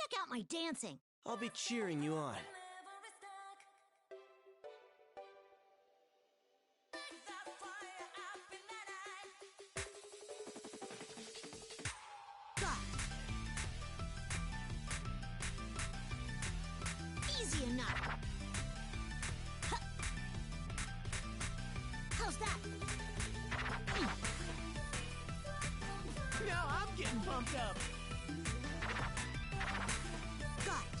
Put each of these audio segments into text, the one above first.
check out my dancing. I'll be cheering you on. Easy enough. How's that? Now I'm getting pumped up. Got it.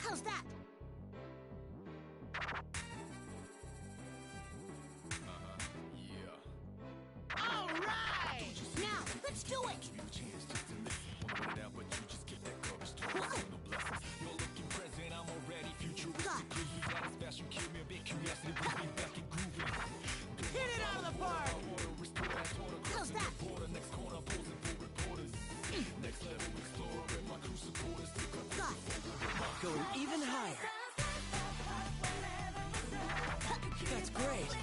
How's that? Yeah. All right! Now, let's do it! Hit it out of the park! How's that? Got it. Going even higher. That's great.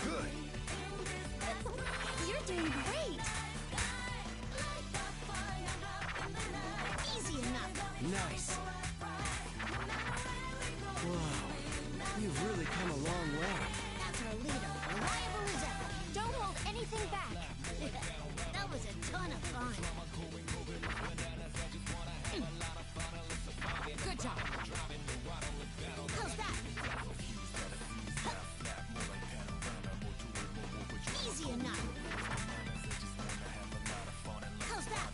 Good. You're doing great! Easy enough. Nice. Whoa. You've really come a long way. That's our leader, reliable as ever. Don't hold anything back. That was a ton of fun. Good job. How's that? Easy enough. How's that?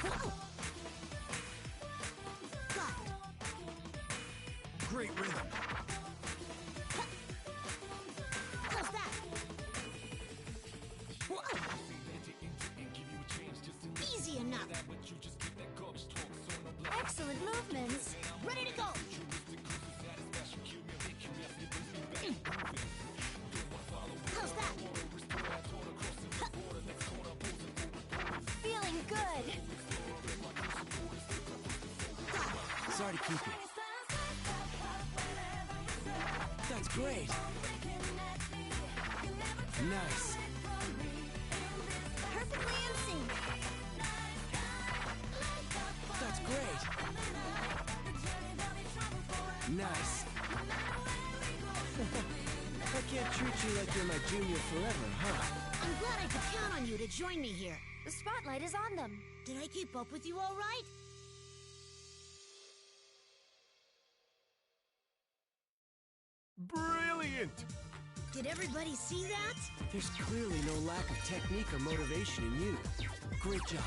Whoa. Got it. Great rhythm. How's that? Whoa. Easy enough. Excellent movements. Ready to go. How's that? Feeling good. Got it. Sorry to keep you. That's great. Nice. Perfectly in sync. That's great. Nice. I can't treat you like you're my junior forever, huh? I'm glad I could count on you to join me here. The spotlight is on them. Did I keep up with you all right? Brilliant! Did everybody see that? There's clearly no lack of technique or motivation in you. Great job.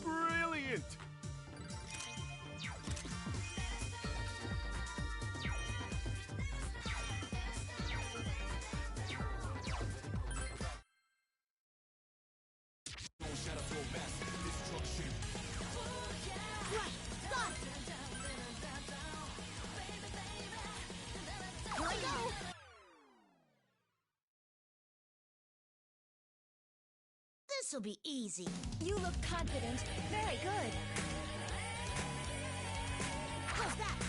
Brilliant! This'll be easy. You look confident. Very good. How's that?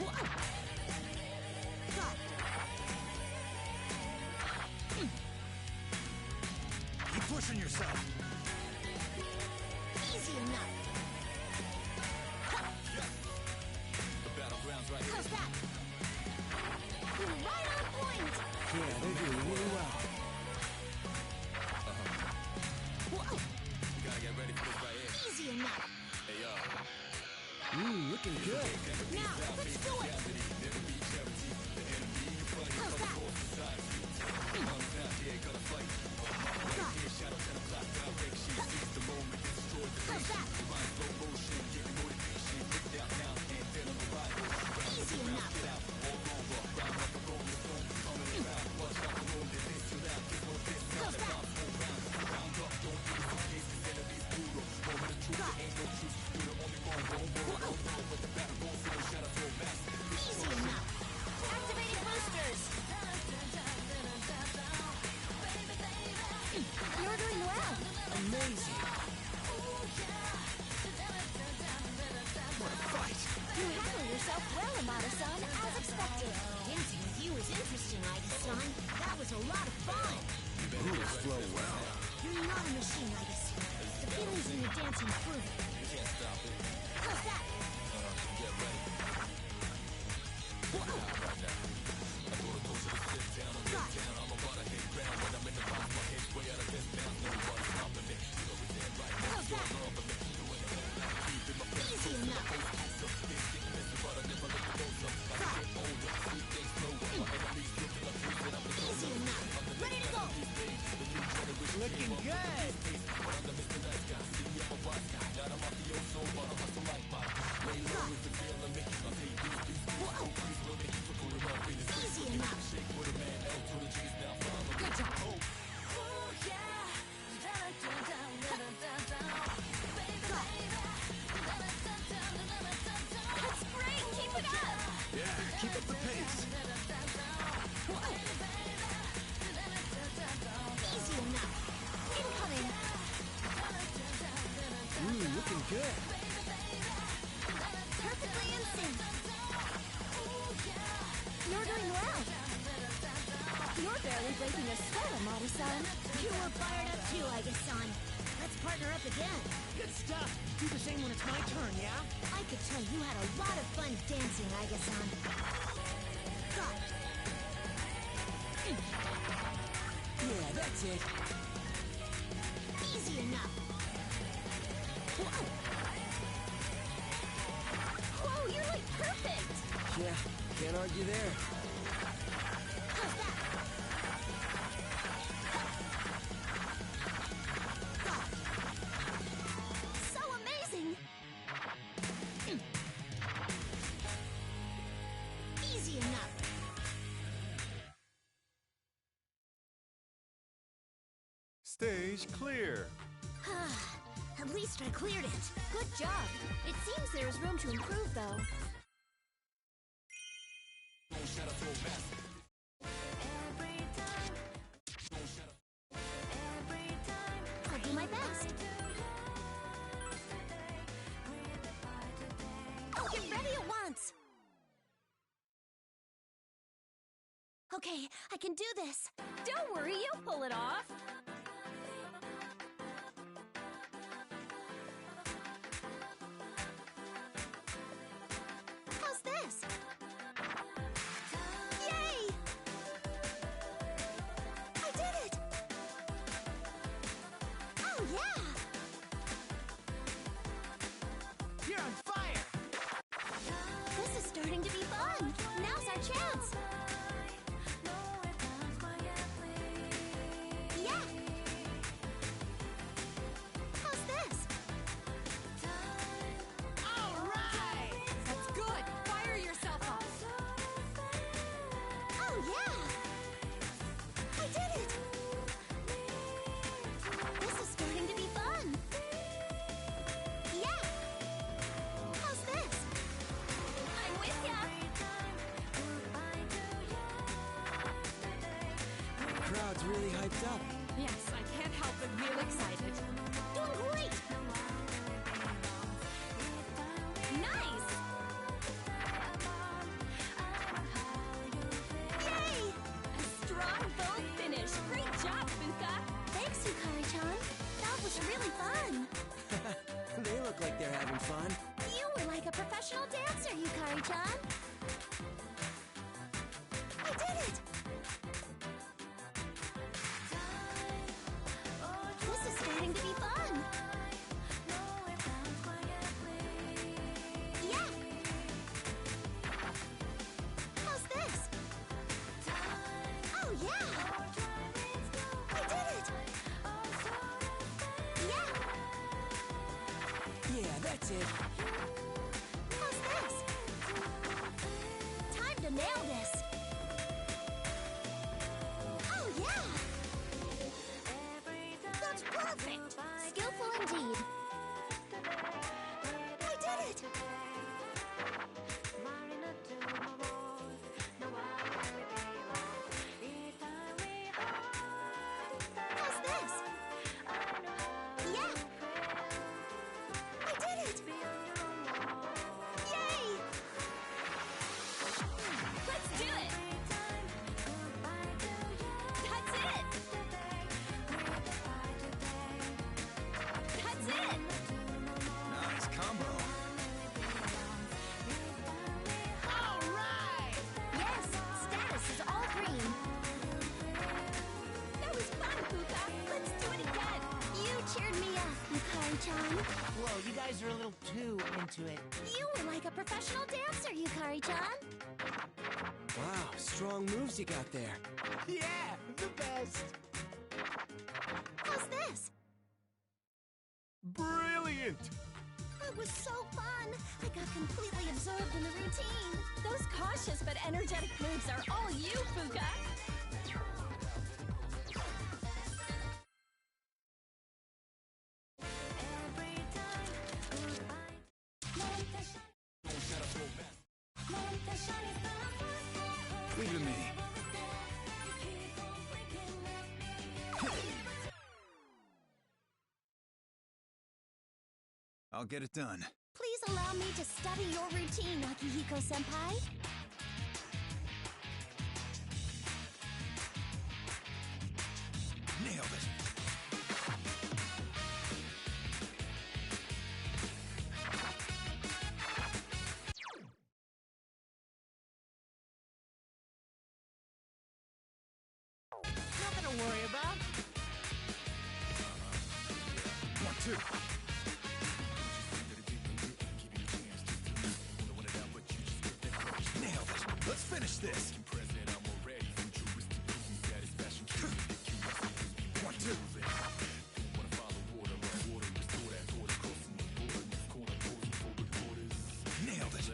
Whoa. Got it. Keep pushing yourself. Easy enough. The battleground's right here. How's that? Right on point. Yeah, they're doing really well. Whoa. Gotta get ready for this right here. Easy enough. Hey, yo. Looking good. Now, let's do it. was a lot of fun. Moves flow well. You're not a machine, Itis. The feelings in your dancing prove it. How's that? Easy enough. Easy enough. Ready to go. Looking good. Easy enough. Good job. That's great! Keep it up! Yeah, keep up the pace. Easy enough. Incoming! Looking good. Perfectly in sync. You're doing well. You're barely breaking a sweat, Amada-san. You were fired up too, I guess, son. Let's partner up again. Good stuff. Do the same when it's my turn, yeah? I could tell you had a lot of fun dancing, I guess, son. Got it. Yeah, that's it. Easy enough. Whoa, you're like perfect! Yeah, can't argue there. How's that? Got it. So amazing! Easy enough. Stage clear. At least I cleared it. Good job. It seems there's room to improve, though. I'll do my best. I'll get ready at once! Okay, I can do this. Don't worry, you'll pull it off! How's this? Yay! I did it! Oh, yeah! You're on fire. This is starting to be fun! Now's our chance! Yeah! How's this? All right. That's good! Fire yourself up! Oh, yeah! I did it! This is starting to be fun! Yeah! How's this? I'm with ya! Crowd's really hyped up. Yes, I can't help but feel excited. Doing great! Nice! Yay! A strong bow finish! Great job, Fuka! Thanks, Yukari-chan. That was really fun. They look like they're having fun. You were like a professional dancer, Yukari-chan. I did it! This is starting to be fun. Yeah! How's this? Oh, yeah! I did it! Yeah! Yeah, that's it. How's this? Time to nail this! Oh, yeah! That's perfect! Skillful indeed. I did it! How's this? Yeah! I did it! Yay! Let's do it! to it. You were like a professional dancer, Yukari-chan. Wow, strong moves you got there. Yeah, the best. How's this? Brilliant! It was so fun. I got completely absorbed in the routine. Those cautious but energetic moves are all you, Fuka. Leave it to me. I'll get it done. Please allow me to study your routine, Akihiko-senpai. Nailed it. Nothing to worry about. 1, 2. Nailed it. Let's finish this. 1, 2. Nailed it.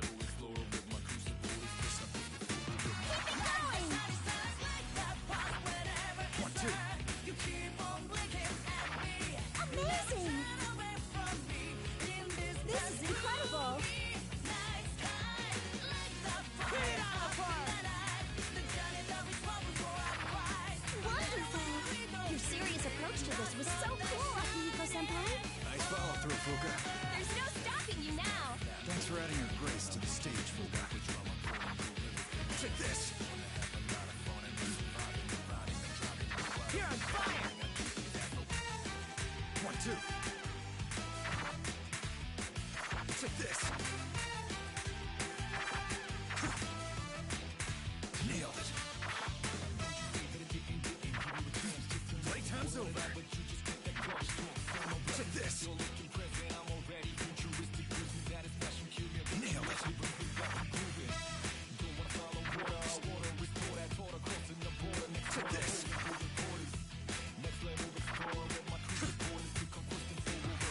Keep it going! 1, 2. Amazing! This is incredible. Wonderful! Your serious approach to this was so cool, Akihiko-senpai. Nice follow through, Fuka. There's no stopping you now. Thanks for adding your grace to the stage, Fuka. Take this. You're on fire. 1, 2. Take this. Nailed it. Playtime's over. Take this. Nailed it. Take this.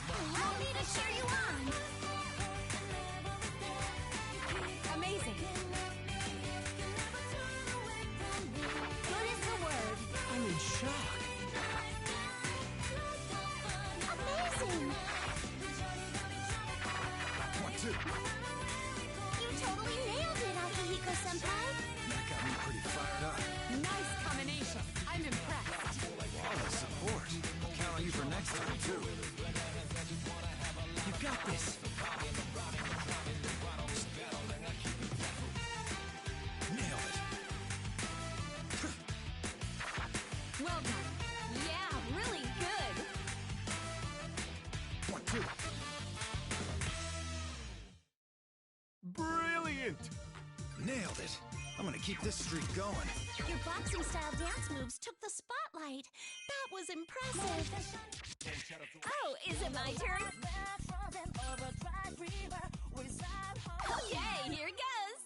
Allow me to cheer you on! Amazing. Good as the word. I'm in shock. Amazing! 1, 2. You totally nailed it, Akihiko-senpai. That got me pretty fired up. Nice combination. I'm impressed. All the support. I'll count on you for next time, too. You got this. Nailed it. Well done. Yeah, really good. 1, 2. Brilliant! Nailed it. I'm gonna keep this streak going. Your boxing-style dance moves took the spotlight. That was impressive. Oh, is it my turn? Okay, here goes.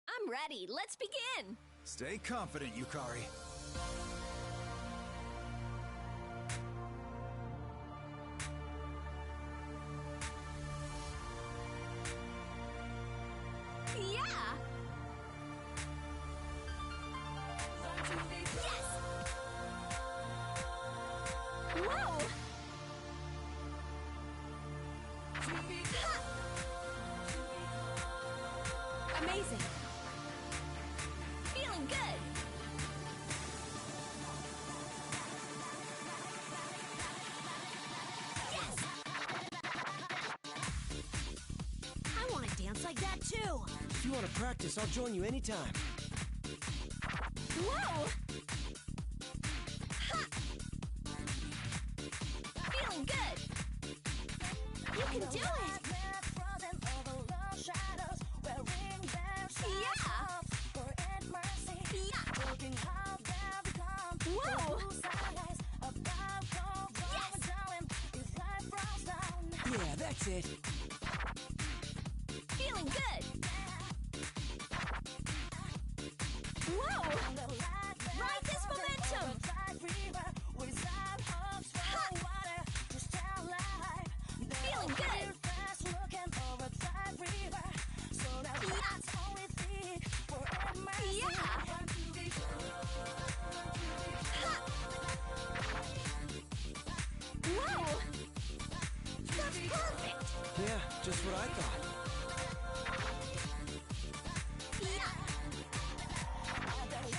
I'm ready. Let's begin. Stay confident, Yukari. Yeah. Yes. Whoa. Ha. Amazing. Feeling good. Yes. I want to dance like that, too. If you want to practice, I'll join you anytime. Whoa. Ha. Feeling good. You can do it. Whoa. it. Feeling good. Whoa! Ride this momentum. Ha! Feeling good. Yeah. Ha! Whoa! That's perfect. Yeah, just what I thought. Yeah.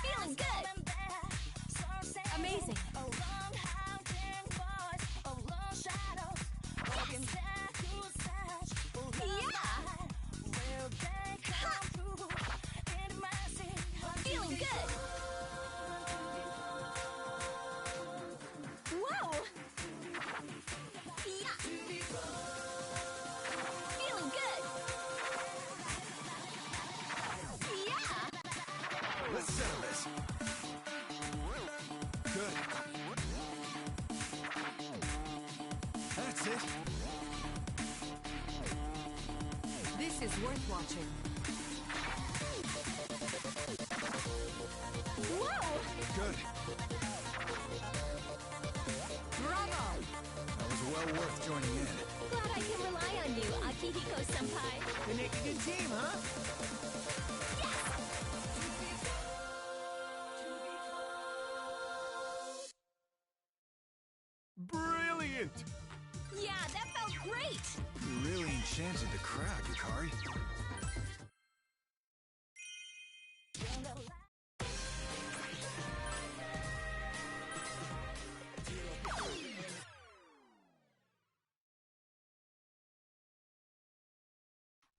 Feeling good. Amazing. Yes. Yeah. Ha. Feeling good. Whoa. Yeah. Feeling good. Yeah. Let's settle this. Good. That's it. This is worth watching. Whoa! Good. Bravo! That was well worth joining in. Glad I can rely on you, Akihiko-senpai. We make a good team, huh? Brilliant! Yeah, that felt great! You really enchanted the crowd, Yukari.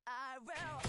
I will.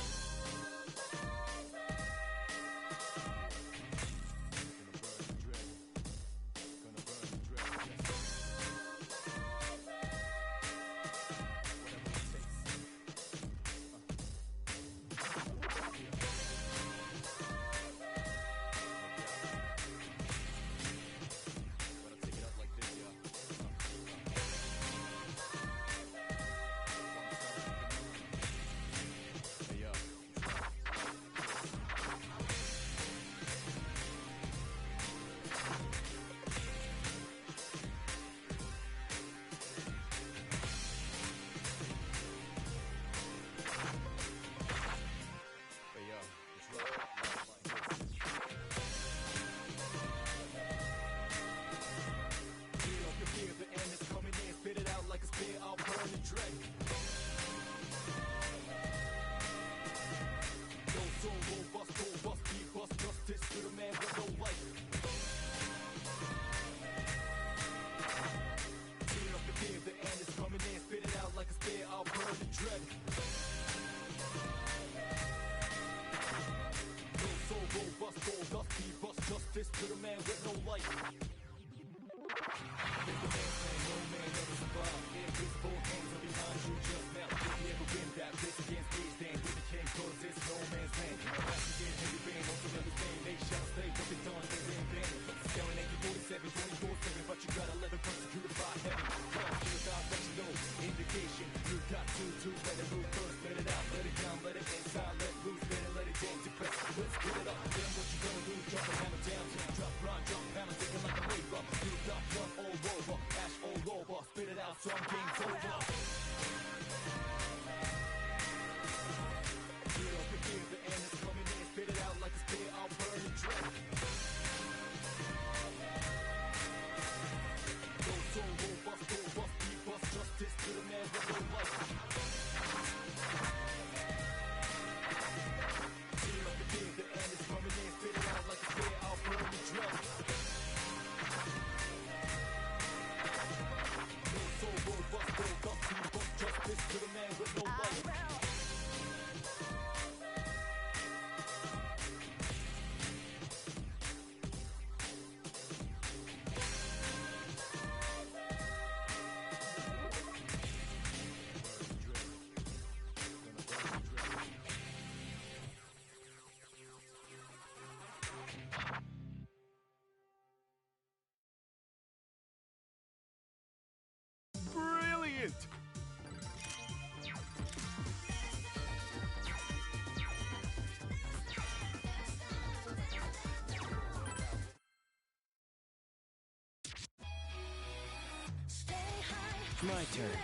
My turn.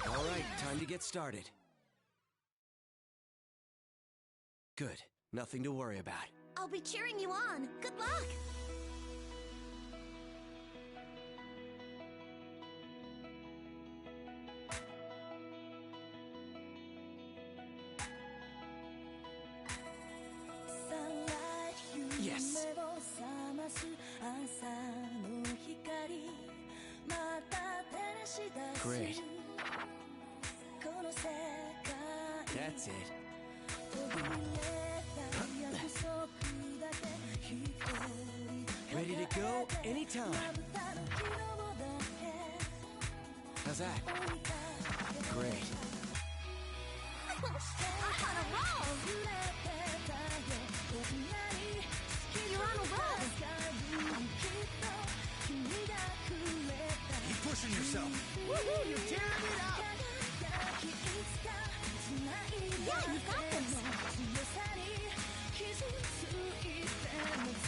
All right, time to get started. Good. Nothing to worry about. I'll be cheering you on. Good luck! Yes. Great. That's it. Ready to go anytime. How's that? Great. I'm on a roll! You're on a roll! Keep pushing yourself. Woohoo! You're tearing it up! Yeah, you got this!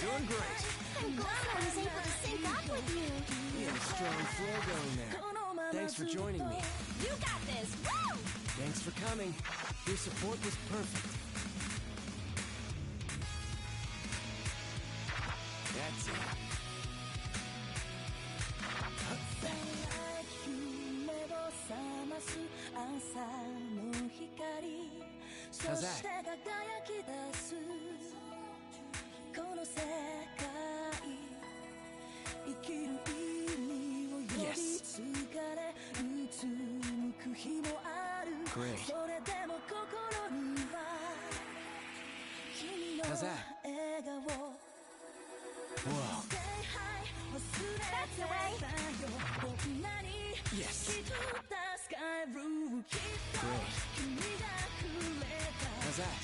Doing great. I'm glad I was able to sync up with you! We had a strong flow going there. Thanks for joining me. You got this! Woo! Thanks for coming. Your support was perfect. That's it. How's that? Yes. Great. How's that? Whoa. That's the way! Yes. Great. How's that?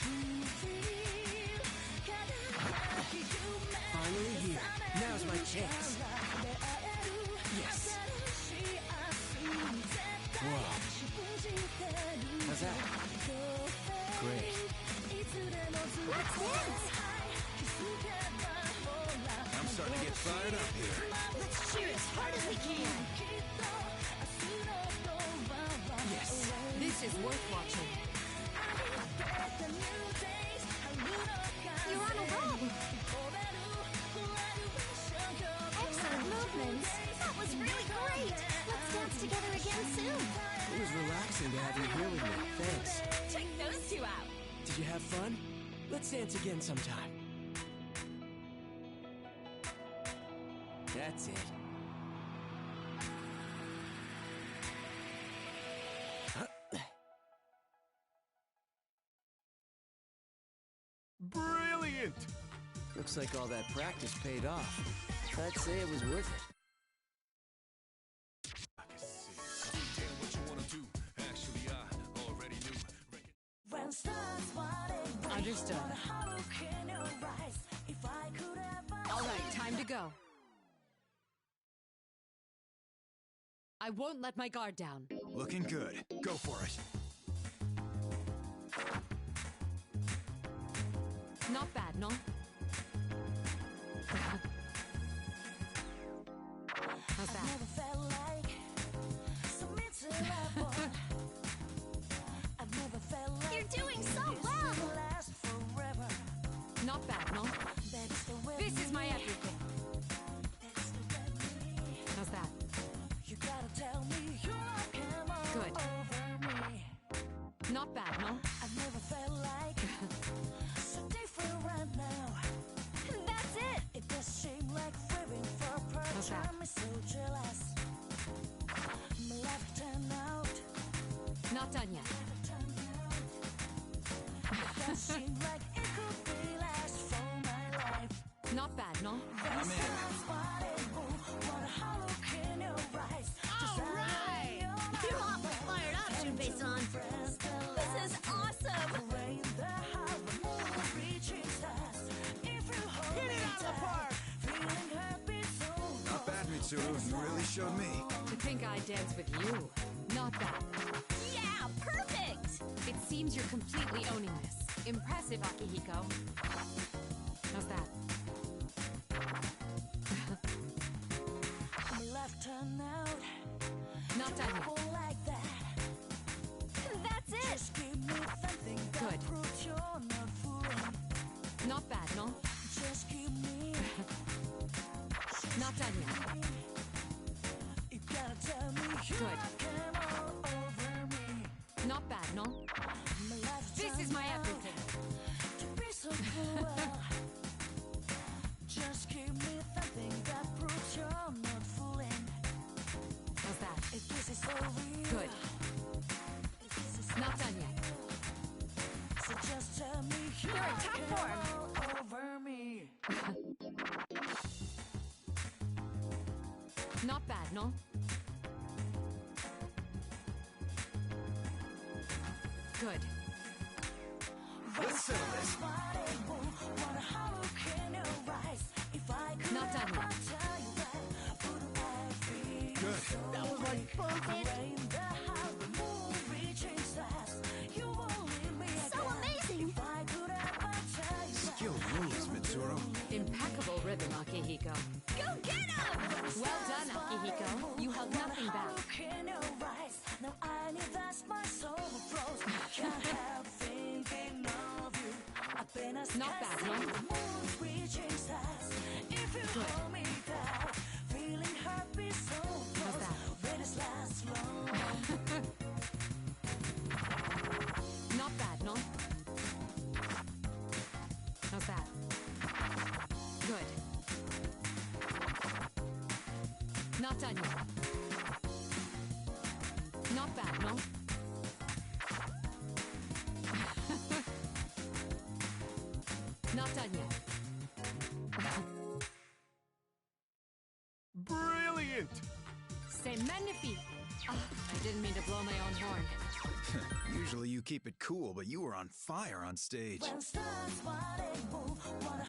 Finally here. Now's my chance. Yes. Whoa. How's that? Great. Let's dance! I'm starting to get fired up here. Let's cheer as hard as we can! Yes. This is worth watching. You're on a roll! Excellent movements! That was really great! Let's dance together again soon! It was relaxing to have you here with me. Thanks. Check those two out. Did you have fun? Let's dance again sometime. That's it. Brilliant! Looks like all that practice paid off. I'd say it was worth it. I can see detail what you wanna do. Actually, I already knew. Understood. All right, time to go. I won't let my guard down. Looking good. Go for it. Not bad, no? How's that? You're doing so well! Not bad, no? This is my everything. How's that? Good. Not bad, no? That's it! How's that? Not done yet. Not bad, no? I'm in. Alright! You're awfully fired up, Junpei-san! This is awesome! Hit it out of the park! Not bad, Mitsuru. You really showed me. To think I'd dance with you. Not bad. Yeah, perfect! It seems you're completely owning this. Impressive, Akihiko. How's that? Not done yet. That's it. Good. Not bad, no? Not done yet. Good. Not bad, no? This is my everything. Just keep me something that proves you're not fooling. How's that? If this is for real, Good. if this is Not done yet. so just tell me You're in top form. all over me. Not bad, no? Good. Let's settle this. Not done yet. Good. That was like perfect. So amazing! Skill moves, Mitsuru. Impeccable rhythm, Akihiko. Go get him! Well done, Akihiko. You held nothing back. Now I need that's my soul flows. Can't help thinking of you. Not bad, no? If you hold me down, feeling happy so How's that? when it lasts long. Not bad, no? How's that? Good. Not done yet. Not bad, no? Not done yet. Brilliant! C'est magnifique. Ah, I didn't mean to blow my own horn. Usually you keep it cool, but you were on fire on stage. When stars wanna move, wanna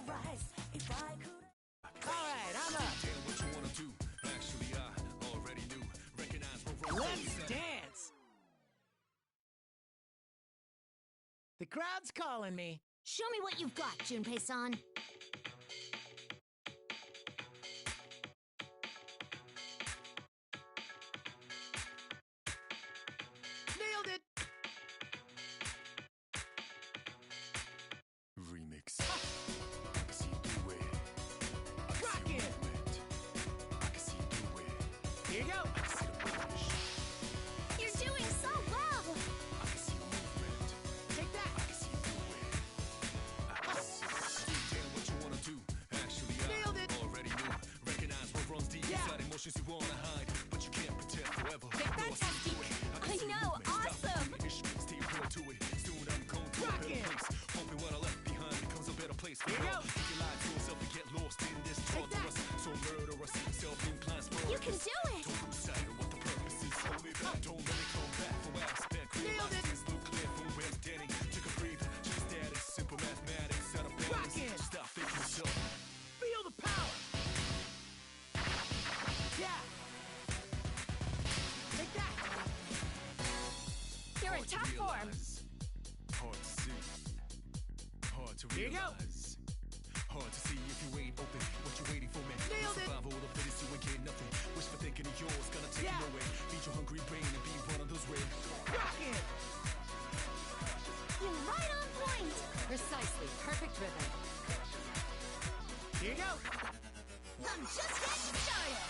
rise. If I could. All right, I'm up. What you wanna do? Actually, I already knew. Recognize Let's dance. The crowd's calling me. Show me what you've got, Junpei-san. Nailed it. remix. I can see through it. Rock it. I can see through it. Here you go. I can see the polish. You're doing so well! I can see the movement. Take that. I can see through it. I can see detail what you wanna do. Actually, Nailed it. I already knew. Recognize what runs deep Yeah. inside emotions you wanna hide, but you can't pretend forever. Take that, No, I see Tasty. through it. can I see the know, movement. Stop awesome. the issue, stay real to it. Soon I'm going to a Rock better it. place. Hoping what I left behind becomes a better place. Here you go. You can lie to yourself and get lost in this torturous, so murderous, self-inclined spirit. You can do it! Don't lose sight of what the purpose is. Hold me back. Don't let it come back from where I spent. Nailed it. Things look clear from where I'm standing. Took a breather, check status, simple mathematics, out of balance. Rock it. Stop thinking yourself. Feel the power. Yeah. Take that. You're in top form. Hard to see. Hard to Here you go. realize. Hard to see if you ain't open. What you waiting for, man? Nailed it. Survival of the fittest, you ain't getting nothing. Wish for thinking of yours, gonna take Yeah. you away. Feed your hungry brain and be one of those rare. Rock it. You're right on point! Precisely. Perfect rhythm. Here you go. I'm just getting started!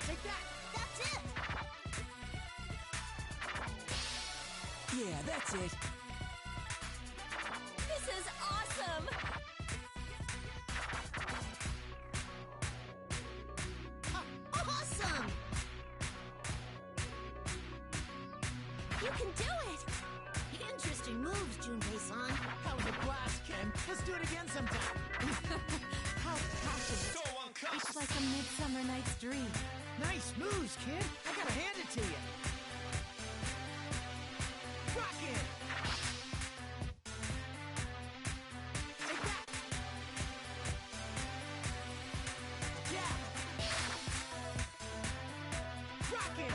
Take that. That's it! Yeah, that's it. This is awesome. Awesome! You can do it! Interesting moves, Junpei-san. That was a blast, Ken. Let's do it again sometime. How passionate. So unconscious. It's like a midsummer night's dream. Nice moves, kid. I gotta hand it to you. Rock it. Take that. Yeah. Rock it.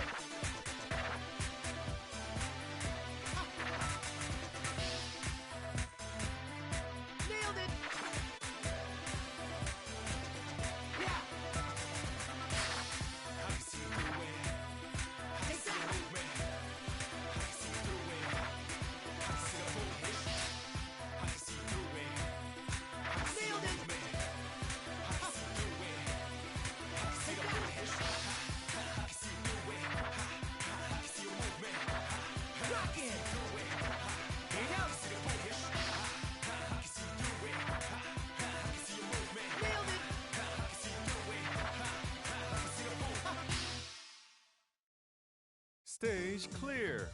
Stage clear.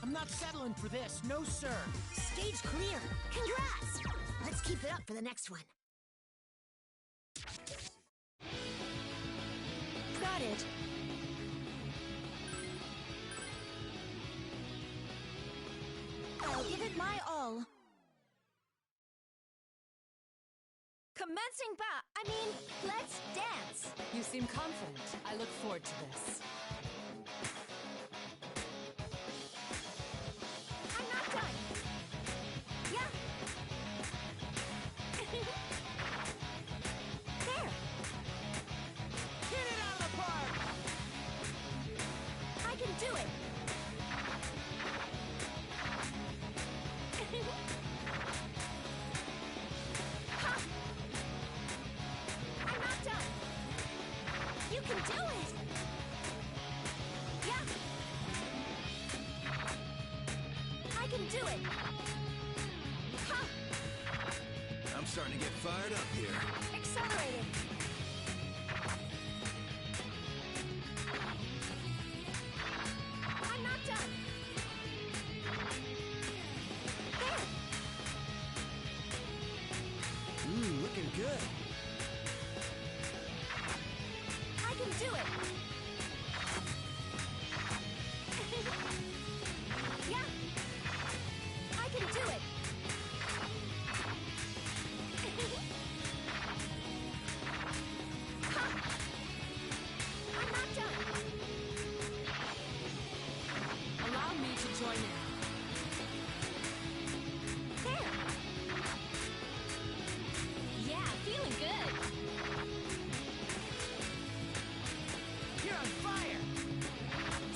I'm not settling for this, no sir. Stage clear. Congrats! Let's keep it up for the next one. Got it. I'll give it my all. Commencing let's dance. You seem confident. I look forward to this. I'm not done. Yeah. There. Hit it out of the park! I can do it. Ha! I'm not done. You can do it. Yeah. I can do it. Ha! I'm starting to get fired up here. Accelerating. I'm not done. There. Looking good. I can do it. Yeah. I can do it. Ha! I'm not done. Allow me to join in. There. Yeah, feeling good. You're on fire!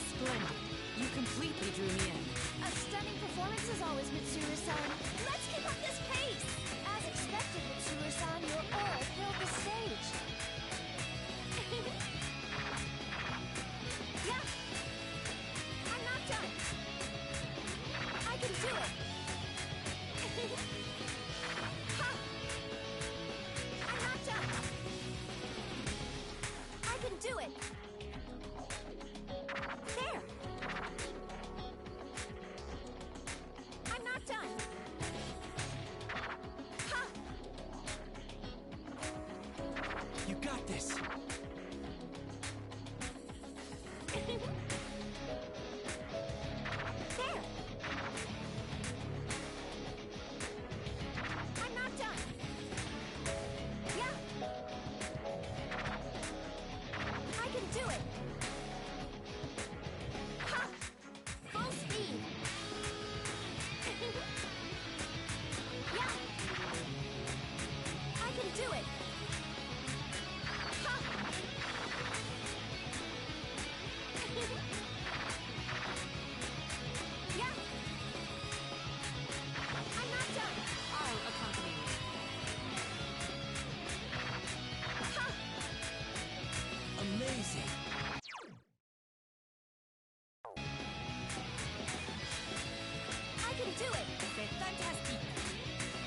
Splendid. You completely drew me in. A stunning performance as always, Mitsuru-san. Let's keep up this pace. As expected, Mitsuru-san, your aura filled the stage. Yeah. I'm not done. I can do it. Ha! I'm not done. I can do it. There. I'm not done. Ha! You got this. There. I'm not done. Yeah. I can do it. Ha! Full speed. Yeah. I can do it. Ha! Yeah. I'm not done. I'll accompany you. Ha! Amazing. I can do it. C'est fantastique.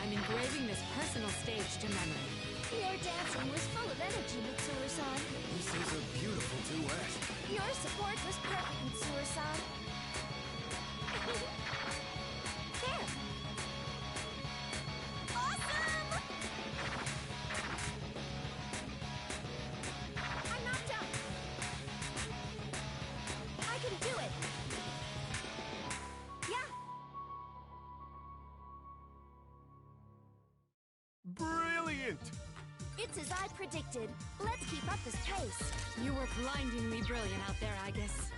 I'm engraving this personal stage to memory. Your dancing was full of energy, Mitsuru-san. This is a beautiful duet. Your support was perfect, Mitsuru-san. There. Awesome! I'm not done. I can do it. Yeah. Brilliant! It's as I predicted. Let's keep up this pace. You were blindingly brilliant out there, I guess.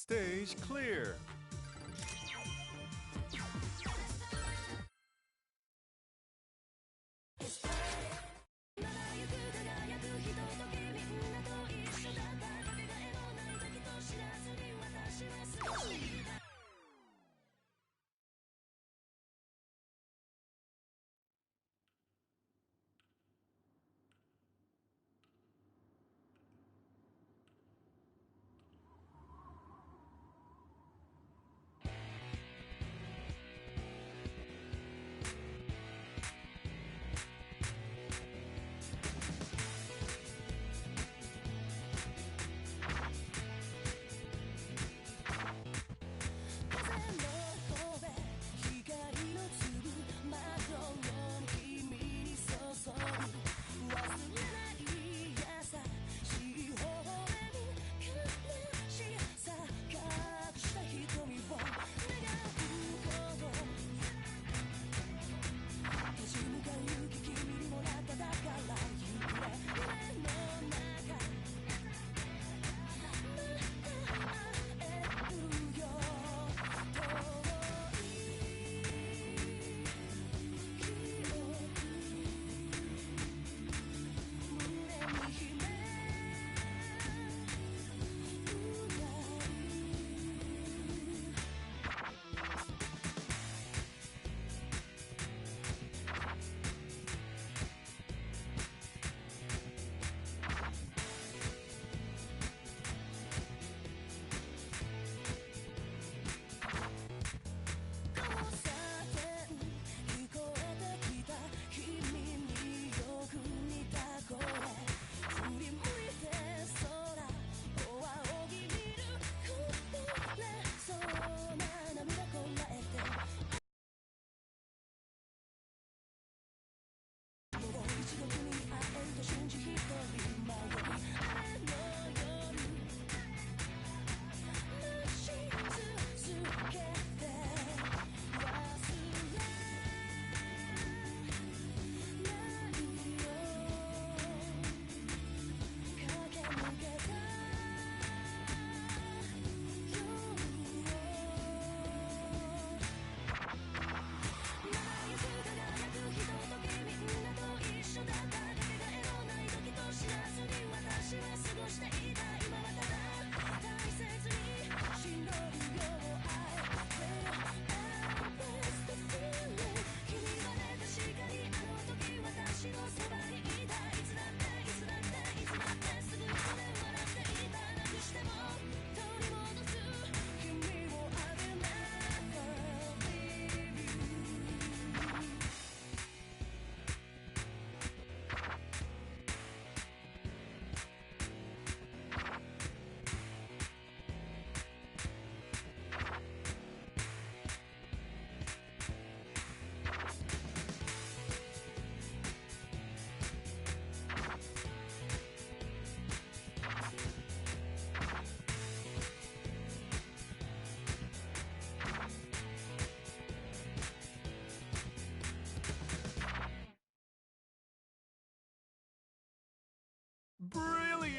Stage clear.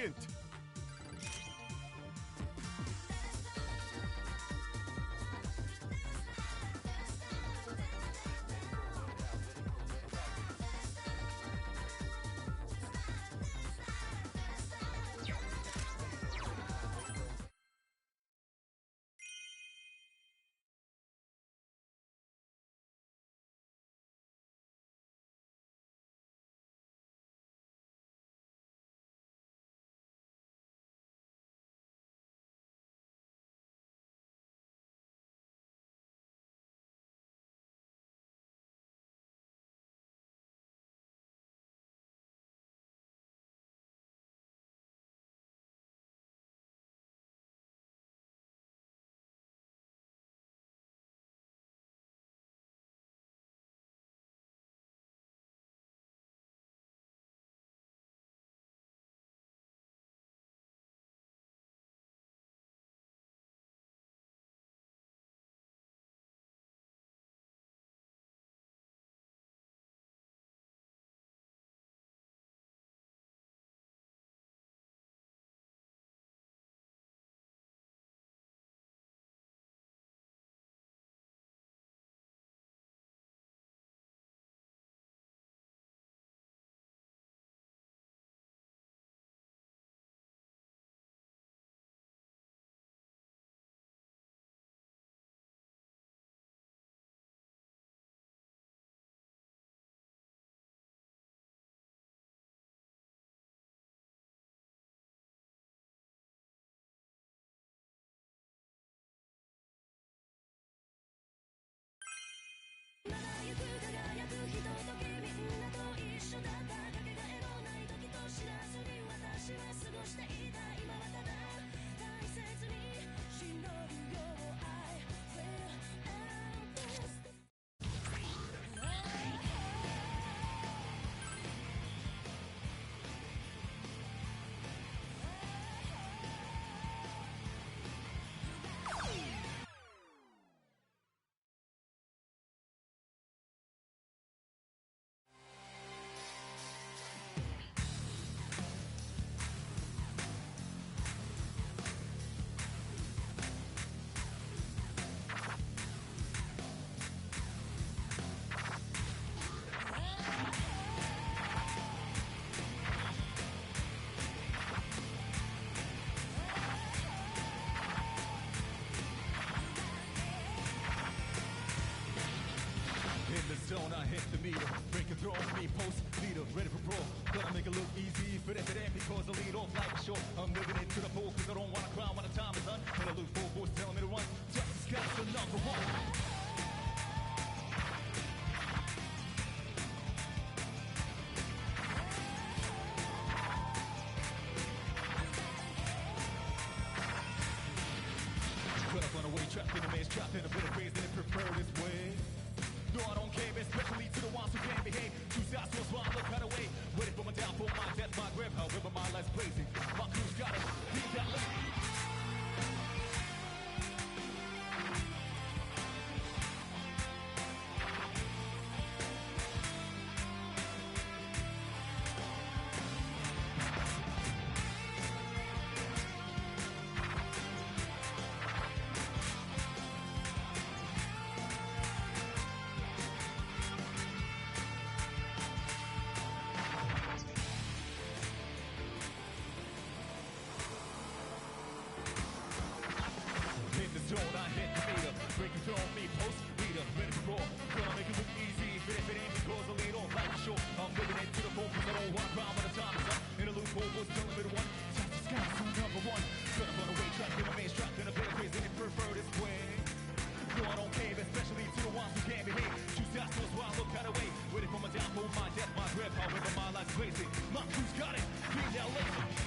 Brilliant! Zone, I hit the meter, break and throw me post leader, ready for brawl. Gonna make it look easy, but if it ain't because I lead off like a short, I'm living it to the full, cause I don't wanna cry when the time is done. And I look for boys telling me to run, just the sky's the number one. Cut up on the way, trapped in a maze, trapped in a bit of crazy, and prefer this way. No, I don't care, especially to the ones who can't behave. Two sides, so I look right away. Waiting for my downfall, my death, my grave. However, my life's blazing. My crew's got it. Leave that lady. Zone, I hit the meter, breaking through me, post leader, ready for brawl. Gonna make it look easy, but if it ain't because I lead off like a short, I'm living it to the full, cause I don't wanna cry when the time is up. In a loophole, was telling me to one, touch the sky, so number one. Cut up on the way, trapped in a maze, trapped in a bit of crazy, and prefer this way. No, I don't care, especially to the ones who can't behave. Choose that source while I look that away. Waiting for my downfall, my death, my grave, however my life's crazy. My crew's got it, be that lazy.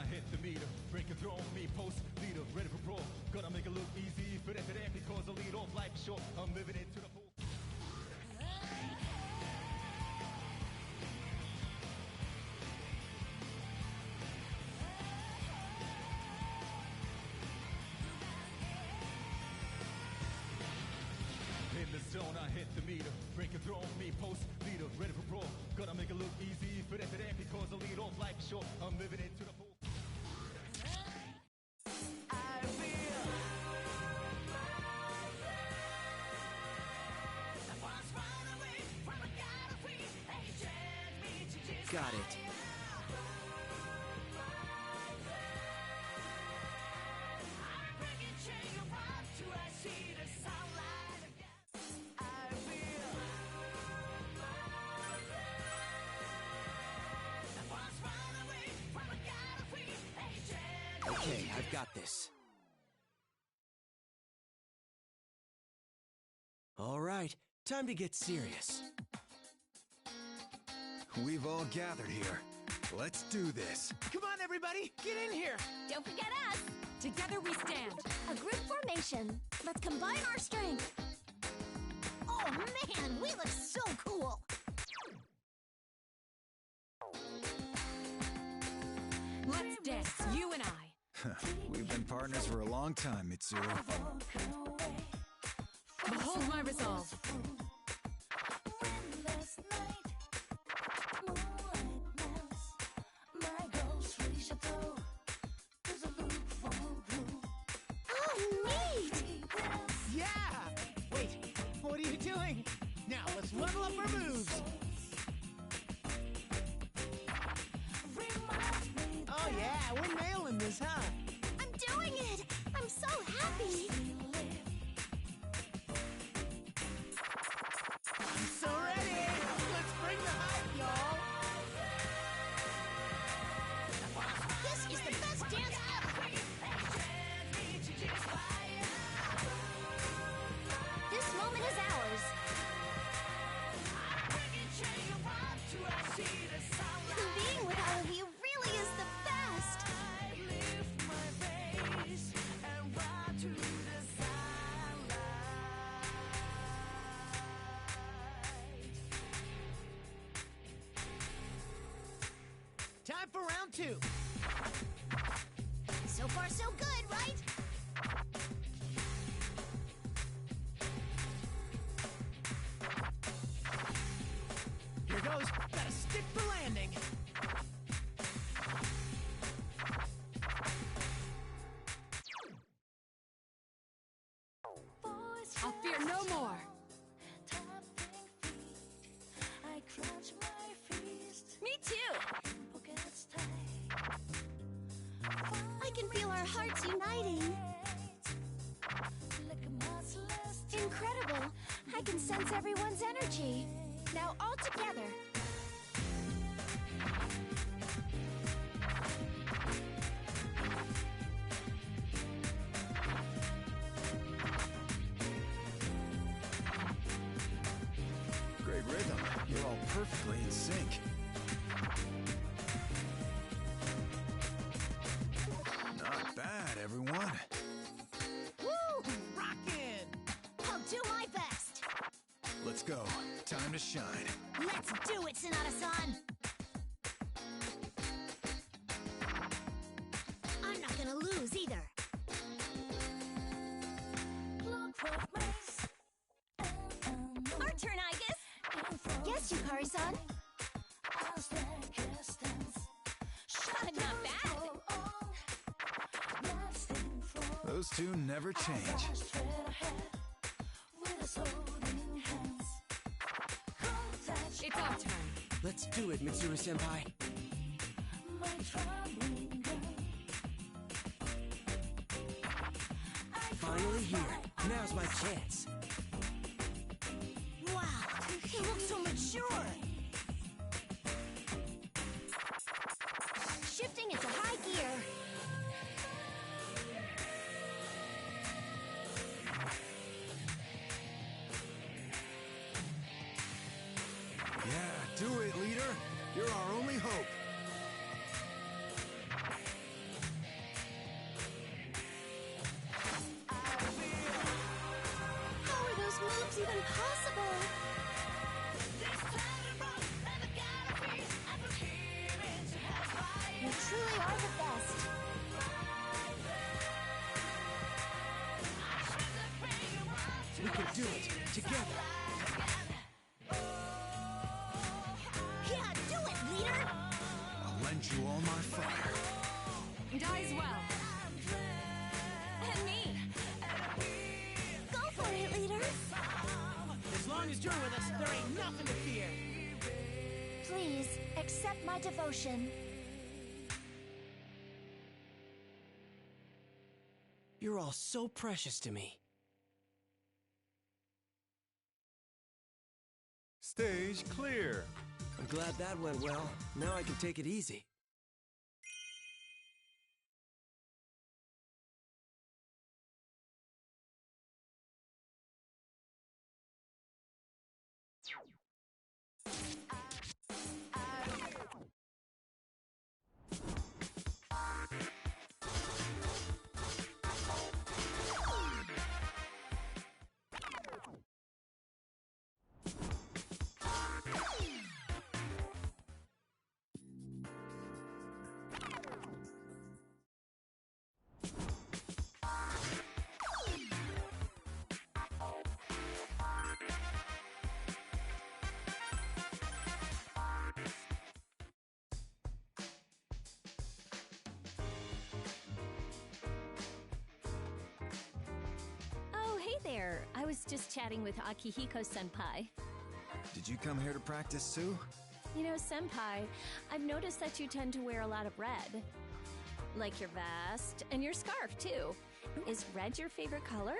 I hit the meter. Break a throne, me post leader, ready for brawl. Gonna make it look easy, but if it ain't because I lead off life is short, I'm living it to the full. In the zone, I hit the meter. Break a throne, me post leader, ready for brawl. Gonna make it look easy, but if it ain't because I lead off life is short, I'm living it to the full. Got it. Okay, I've got this. All right, time to get serious. We've all gathered here. Let's do this. Come on, everybody, get in here. Don't forget us. Together we stand. A group formation. Let's combine our strength. Oh man, we look so cool. Let's dance, you and I. We've been partners for a long time, Mitsuru. Behold my resolve. Oh, neat! Yeah! Wait, what are you doing? Now let's level up our moves. Oh yeah, we're nailing this, huh? I'm doing it! I'm so happy! I'm so ready! Let's bring the hype, y'all! This is the best dance ever. This moment is ours. Being with all of you really is the best. Time for round two. So far, so good, right? Here goes. Gotta stick the landing. I'll fear no more. Me too. I can feel our hearts uniting. Incredible. I can sense everyone's energy. Now all together. Great rhythm. You're all perfectly in sync. Not bad, everyone. Woo! Rockin'! I'll do my best. Let's go. Time to shine. Let's do it, Sonata-san. I'm not gonna lose either. Our turn, I guess. Yes, Yukari-san. Not bad. Those two never change. It's our turn. Let's do it, Mitsuru-senpai. Finally here. Now's my chance. Wow, he looks so mature. Shifting into high gear. Yeah, do it, leader. You're our only hope. do it, together. Yeah, do it, leader! I'll lend you all my fire. Dies well. And me. Go for it, leader! As long as you're with us, there ain't nothing to fear. Please, accept my devotion. You're all so precious to me. Stage clear. I'm glad that went well. Now I can take it easy. Oh, hey there. I was just chatting with Akihiko-senpai. Did you come here to practice too? You know, senpai, I've noticed that you tend to wear a lot of red. Like your vest and your scarf, too. Is red your favorite color?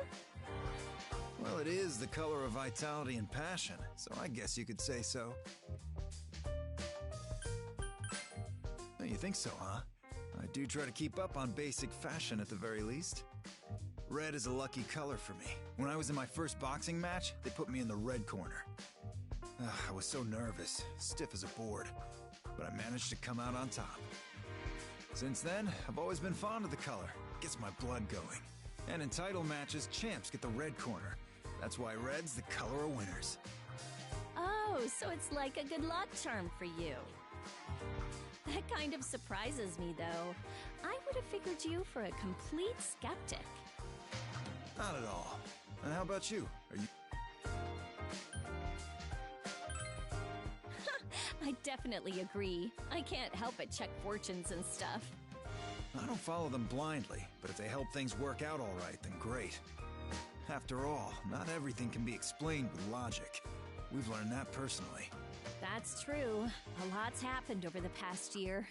Well, it is the color of vitality and passion, so I guess you could say so. Oh, you think so, huh? I do try to keep up on basic fashion at the very least. Red is a lucky color for me. When I was in my first boxing match, they put me in the red corner. I was so nervous, stiff as a board, but I managed to come out on top. Since then, I've always been fond of the color. It gets my blood going. And in title matches, champs get the red corner. That's why red's the color of winners. Oh, so it's like a good luck charm for you. That kind of surprises me, though. I would have figured you for a complete skeptic. Not at all. And how about you? Are you... I definitely agree. I can't help but check fortunes and stuff. I don't follow them blindly, but if they help things work out all right, then great. After all, not everything can be explained with logic. We've learned that personally. That's true. A lot's happened over the past year.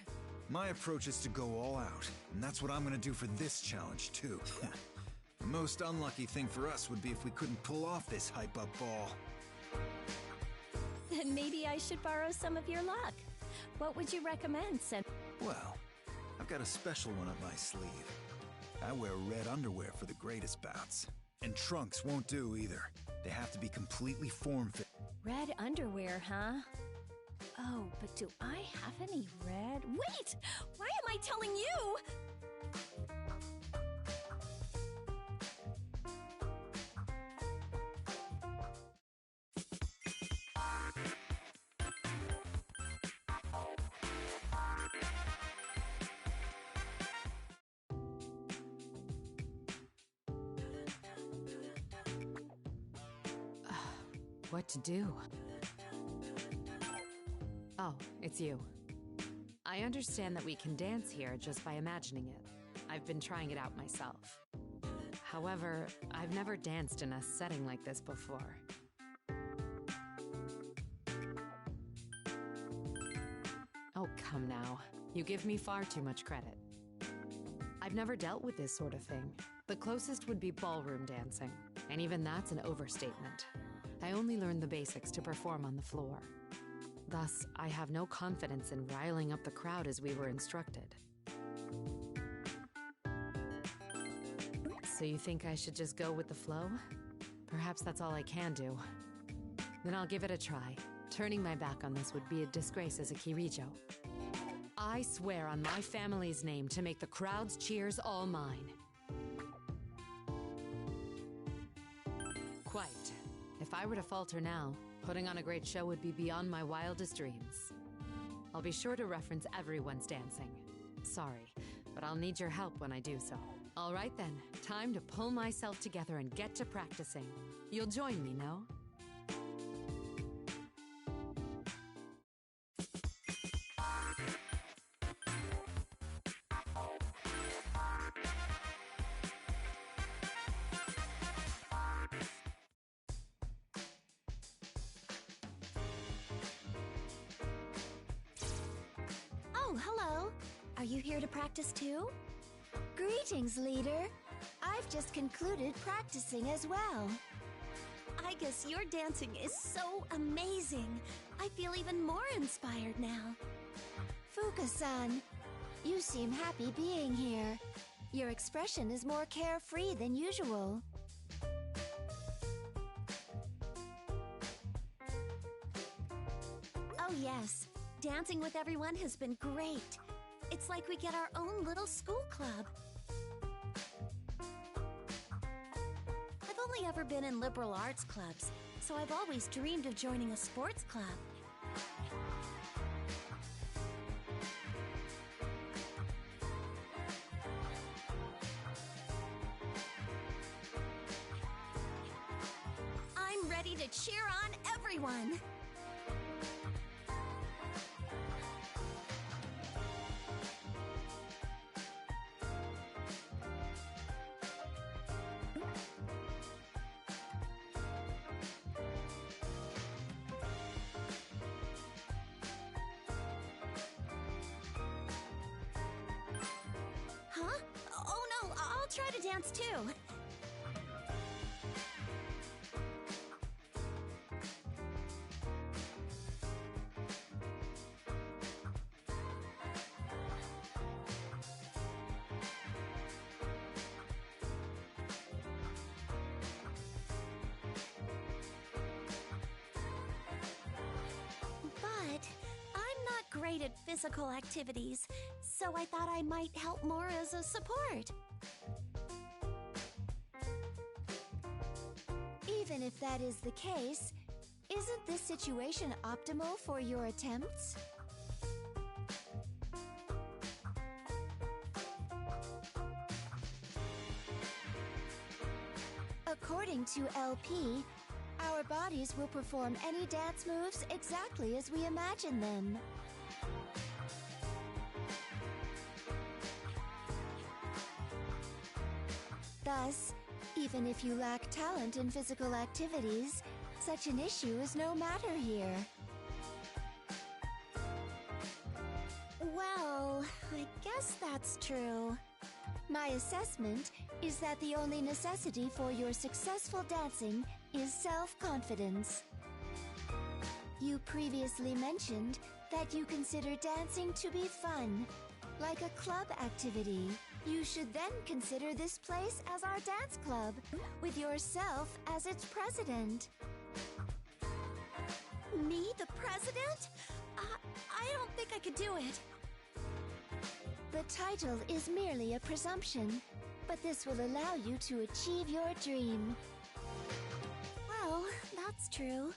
My approach is to go all out, and that's what I'm gonna do for this challenge, too. The most unlucky thing for us would be if we couldn't pull off this hype-up ball. Then maybe I should borrow some of your luck. What would you recommend, Sen? Well, I've got a special one up my sleeve. I wear red underwear for the greatest bouts. And trunks won't do either. They have to be completely form-fit. Red underwear, huh? Oh, but do I have any red? Wait! Why am I telling you? What to do? Oh, it's you. I understand that we can dance here just by imagining it. I've been trying it out myself. However, I've never danced in a setting like this before. Oh, come now. You give me far too much credit. I've never dealt with this sort of thing. The closest would be ballroom dancing, and even that's an overstatement. I only learned the basics to perform on the floor. Thus, I have no confidence in riling up the crowd as we were instructed. So you think I should just go with the flow? Perhaps that's all I can do. Then I'll give it a try. Turning my back on this would be a disgrace as a Kirijo. I swear on my family's name to make the crowd's cheers all mine. Quite. If I were to falter now, putting on a great show would be beyond my wildest dreams. I'll be sure to reference everyone's dancing. Sorry, but I'll need your help when I do so. All right then, time to pull myself together and get to practicing. You'll join me, no? Oh, hello. Are you here to practice too? Greetings, leader. I've just concluded practicing as well. I guess your dancing is so amazing. I feel even more inspired now. Fuka-san, you seem happy being here. Your expression is more carefree than usual. Oh yes, dancing with everyone has been great. It's like we get our own little school club. I've only ever been in liberal arts clubs, so I've always dreamed of joining a sports club. I'm ready to cheer on everyone! Huh? Oh no, I'll try to dance too. But I'm not great at physical activities, so I thought I might help more as a support. Even if that is the case, isn't this situation optimal for your attempts? According to LP, our bodies will perform any dance moves exactly as we imagine them. Thus, even if you lack talent in physical activities, such an issue is no matter here. Well, I guess that's true. My assessment is that the only necessity for your successful dancing is self-confidence. You previously mentioned that you consider dancing to be fun, like a club activity. You should then consider this place as our dance club, with yourself as its president. Me, the president? I don't think I could do it. The title is merely a presumption, but this will allow you to achieve your dream. Well, that's true.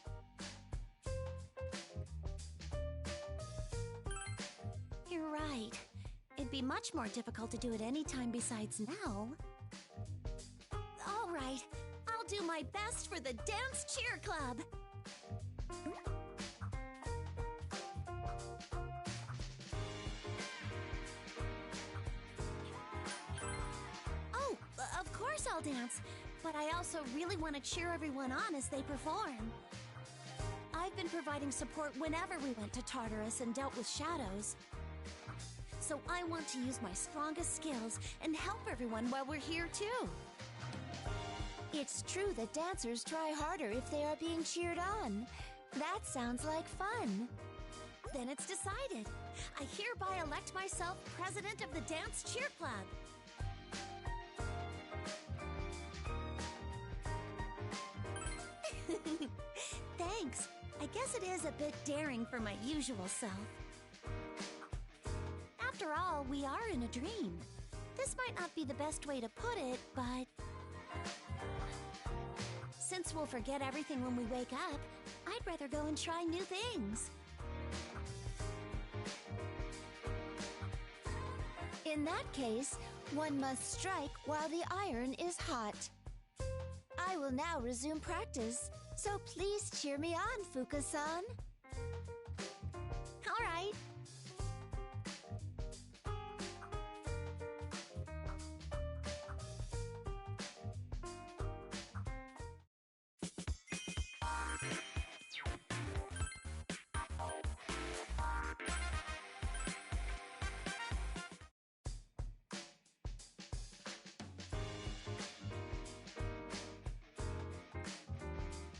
You're right. It'd be much more difficult to do it any time besides now. All right, I'll do my best for the Dance Cheer Club. Oh, of course I'll dance, but I also really want to cheer everyone on as they perform. I've been providing support whenever we went to Tartarus and dealt with shadows. So I want to use my strongest skills and help everyone while we're here too. It's true that dancers try harder if they are being cheered on. That sounds like fun. Then it's decided. I hereby elect myself president of the Dance Cheer Club. Thanks. I guess it is a bit daring for my usual self. After all, we are in a dream. This might not be the best way to put it, but since we'll forget everything when we wake up, I'd rather go and try new things. In that case, one must strike while the iron is hot. I will now resume practice, so please cheer me on, Fuka-san. All right.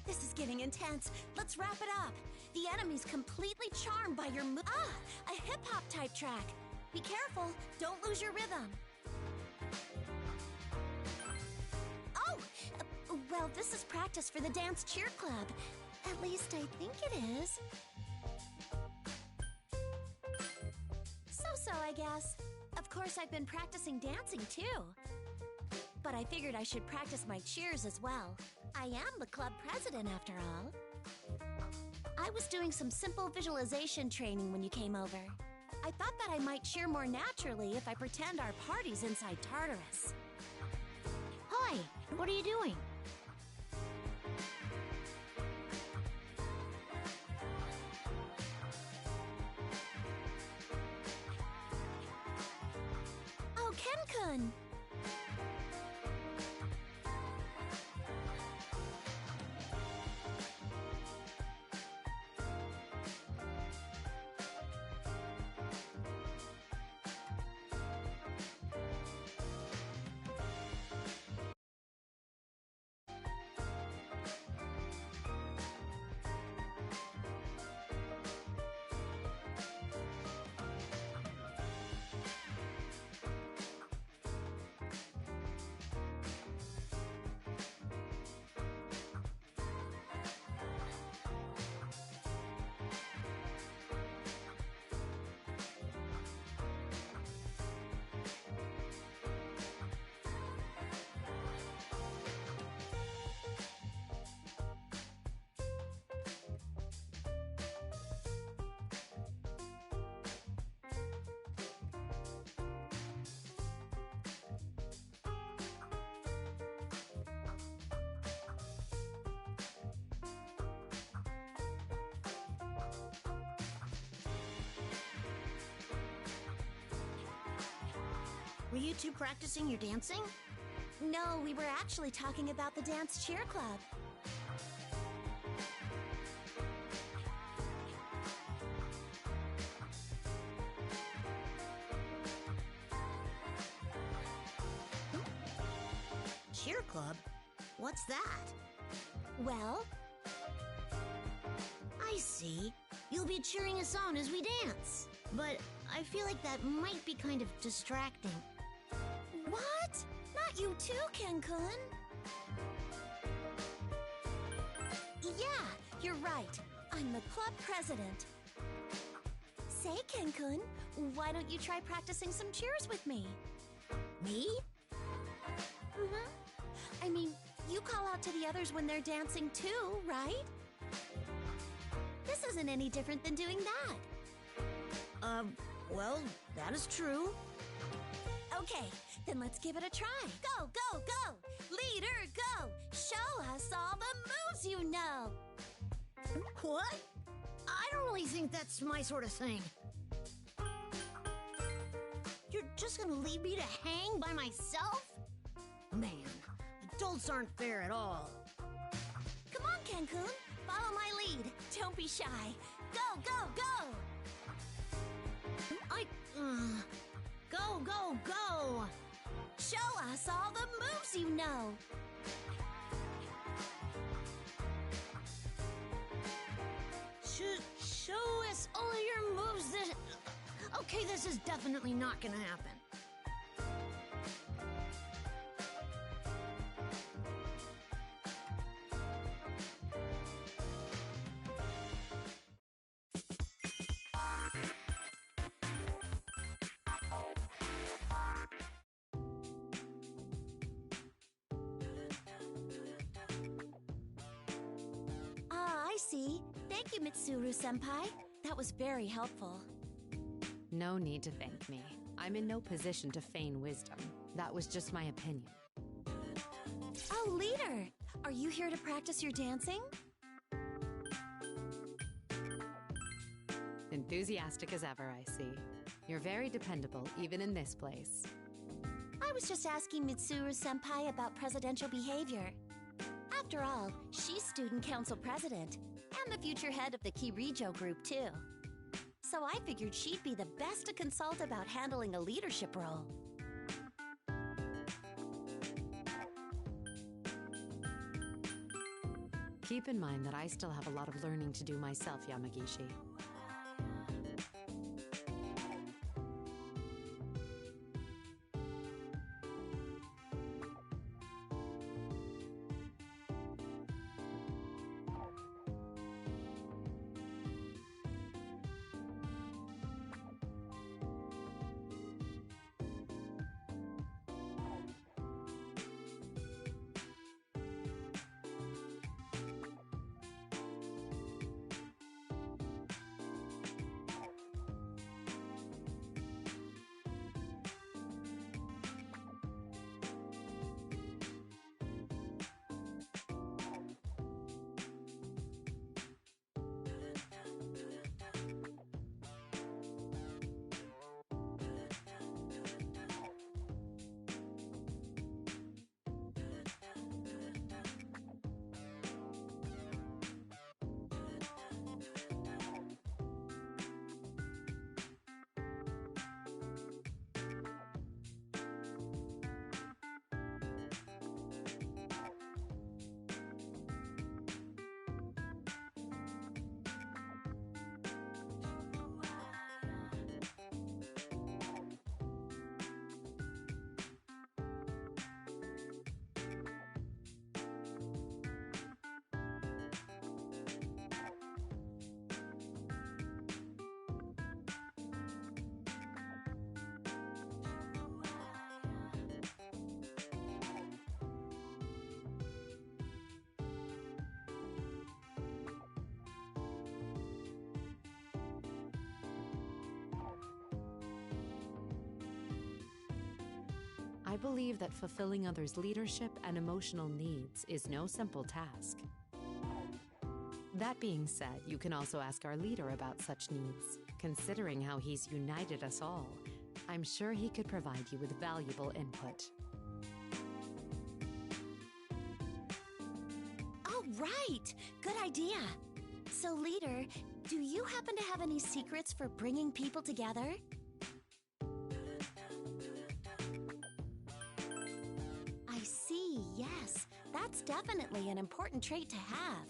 This is getting intense. Let's wrap it up. The enemy's completely charmed by your a hip-hop type track. Be careful, don't lose your rhythm. Oh, well, this is practice for the dance cheer club. At least I think it is. So, I guess. Of course, I've been practicing dancing too. But I figured I should practice my cheers as well. I am the club president, after all. I was doing some simple visualization training when you came over. I thought that I might cheer more naturally if I pretend our party's inside Tartarus. Hi, what are you doing? Oh, Ken-kun! Were you two practicing your dancing? No, we were actually talking about the dance cheer club. Cheer club? What's that? Well, I see. You'll be cheering us on as we dance. But I feel like that might be kind of distracting. what? Not you too, Ken-kun. Yeah, you're right. I'm the club president. Say, Ken-kun, why don't you try practicing some cheers with me? Me? Mm-hmm. I mean, you call out to the others when they're dancing too, right? This isn't any different than doing that. Well, that is true. Okay, then let's give it a try. Go, go, go! Leader, go! Show us all the moves you know! What? I don't really think that's my sort of thing. You're just gonna leave me to hang by myself? Man, adults aren't fair at all. Come on, Ken-kun, follow my lead. Don't be shy. Go, go, go! Go, go, go! Show us all the moves you know! Show us all your moves that... Okay, this is definitely not gonna happen. I see. Thank you, Mitsuru-senpai. That was very helpful. No need to thank me. I'm in no position to feign wisdom. That was just my opinion. Oh, leader! Are you here to practice your dancing? Enthusiastic as ever, I see. You're very dependable, even in this place. I was just asking Mitsuru-senpai about presidential behavior. After all, she's student council president, and the future head of the Kirijo group, too. So I figured she'd be the best to consult about handling a leadership role. Keep in mind that I still have a lot of learning to do myself, Yamagishi. I believe that fulfilling others' leadership and emotional needs is no simple task. That being said, you can also ask our leader about such needs. Considering how he's united us all, I'm sure he could provide you with valuable input. Oh, right! Good idea! So, leader, do you happen to have any secrets for bringing people together? I see, yes. That's definitely an important trait to have.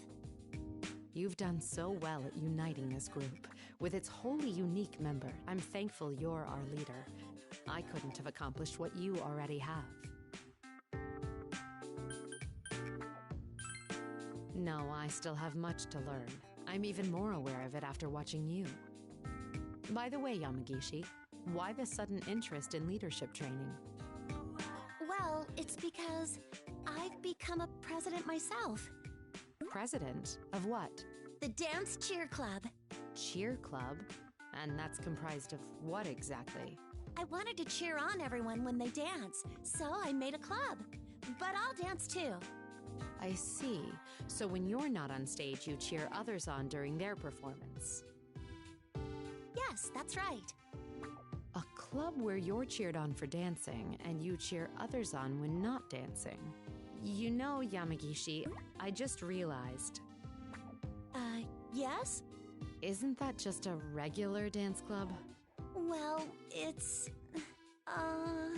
You've done so well at uniting this group. With its wholly unique member, I'm thankful you're our leader. I couldn't have accomplished what you already have. No, I still have much to learn. I'm even more aware of it after watching you. By the way, Yamagishi, why the sudden interest in leadership training? Well, it's because I've become a president myself. President? Of what? The Dance Cheer Club. Cheer Club? And that's comprised of what exactly? I wanted to cheer on everyone when they dance, so I made a club. But I'll dance too. I see. So when you're not on stage, you cheer others on during their performance. Yes, that's right. A club where you're cheered on for dancing, and you cheer others on when not dancing. You know, Yamagishi, I just realized. Yes? Isn't that just a regular dance club? Well, it's... Oh,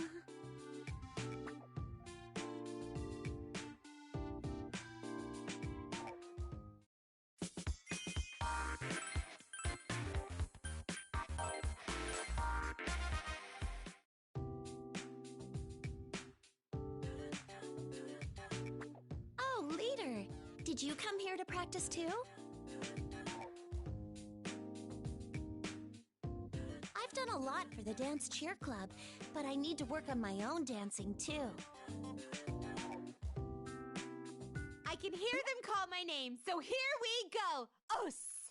leader! Did you come here to practice too? I've done a lot for the Dance Cheer Club, but I need to work on my own dancing too. I can hear them call my name, so here we go! Os!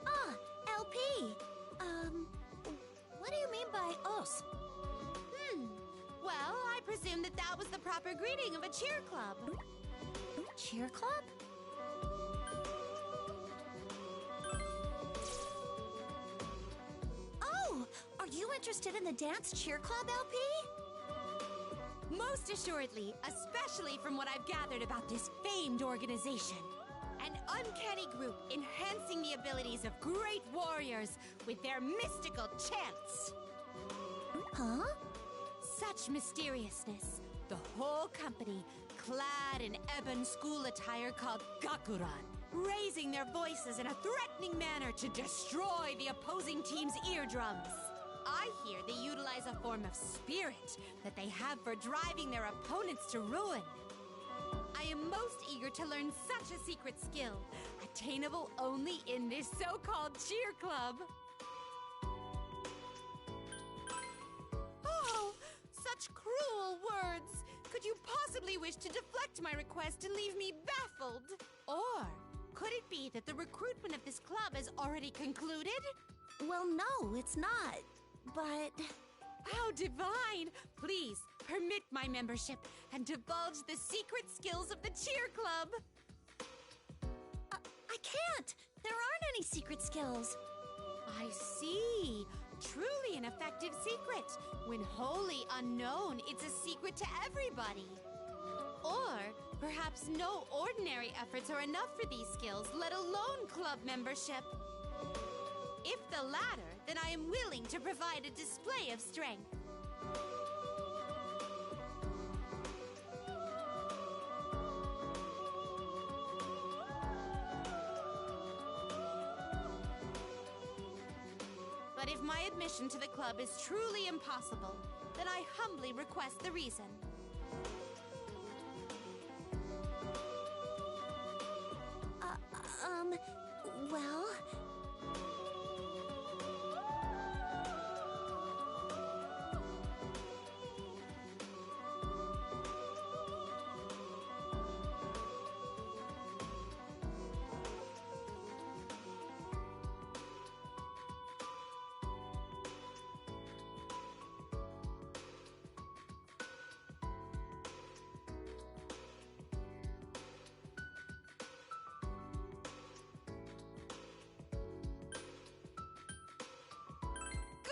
Ah, LP! close. Well, I presume that was the proper greeting of a cheer club. Cheer club? Oh, are you interested in the dance cheer club, LP? Most assuredly, especially from what I've gathered about this famed organization. An uncanny group enhancing the abilities of great warriors with their mystical chants. Huh? Such mysteriousness. The whole company, clad in ebon school attire called Gakuran, raising their voices in a threatening manner to destroy the opposing team's eardrums. I hear they utilize a form of spirit that they have for driving their opponents to ruin. I am most eager to learn such a secret skill, attainable only in this so-called cheer club. Oh, such cruel words! Could you possibly wish to deflect my request and leave me baffled? Or could it be that the recruitment of this club has already concluded? Well, no, it's not. But... How divine! Please, permit my membership and divulge the secret skills of the cheer club. I can't! There aren't any secret skills. I see. Truly an effective secret. When wholly unknown, it's a secret to everybody. Or perhaps no ordinary efforts are enough for these skills, let alone club membership. If the latter, then I am willing to provide a display of strength. But if my admission to the club is truly impossible, then I humbly request the reason. Well...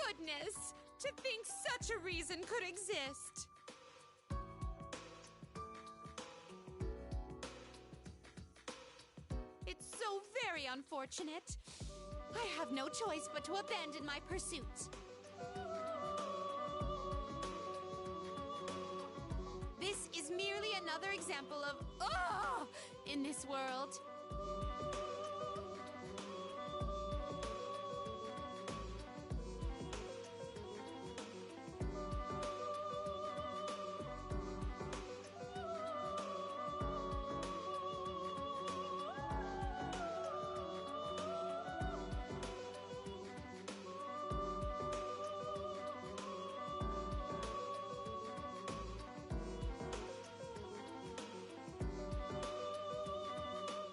Goodness! To think such a reason could exist! It's so very unfortunate. I have no choice but to abandon my pursuit. This is merely another example of in this world.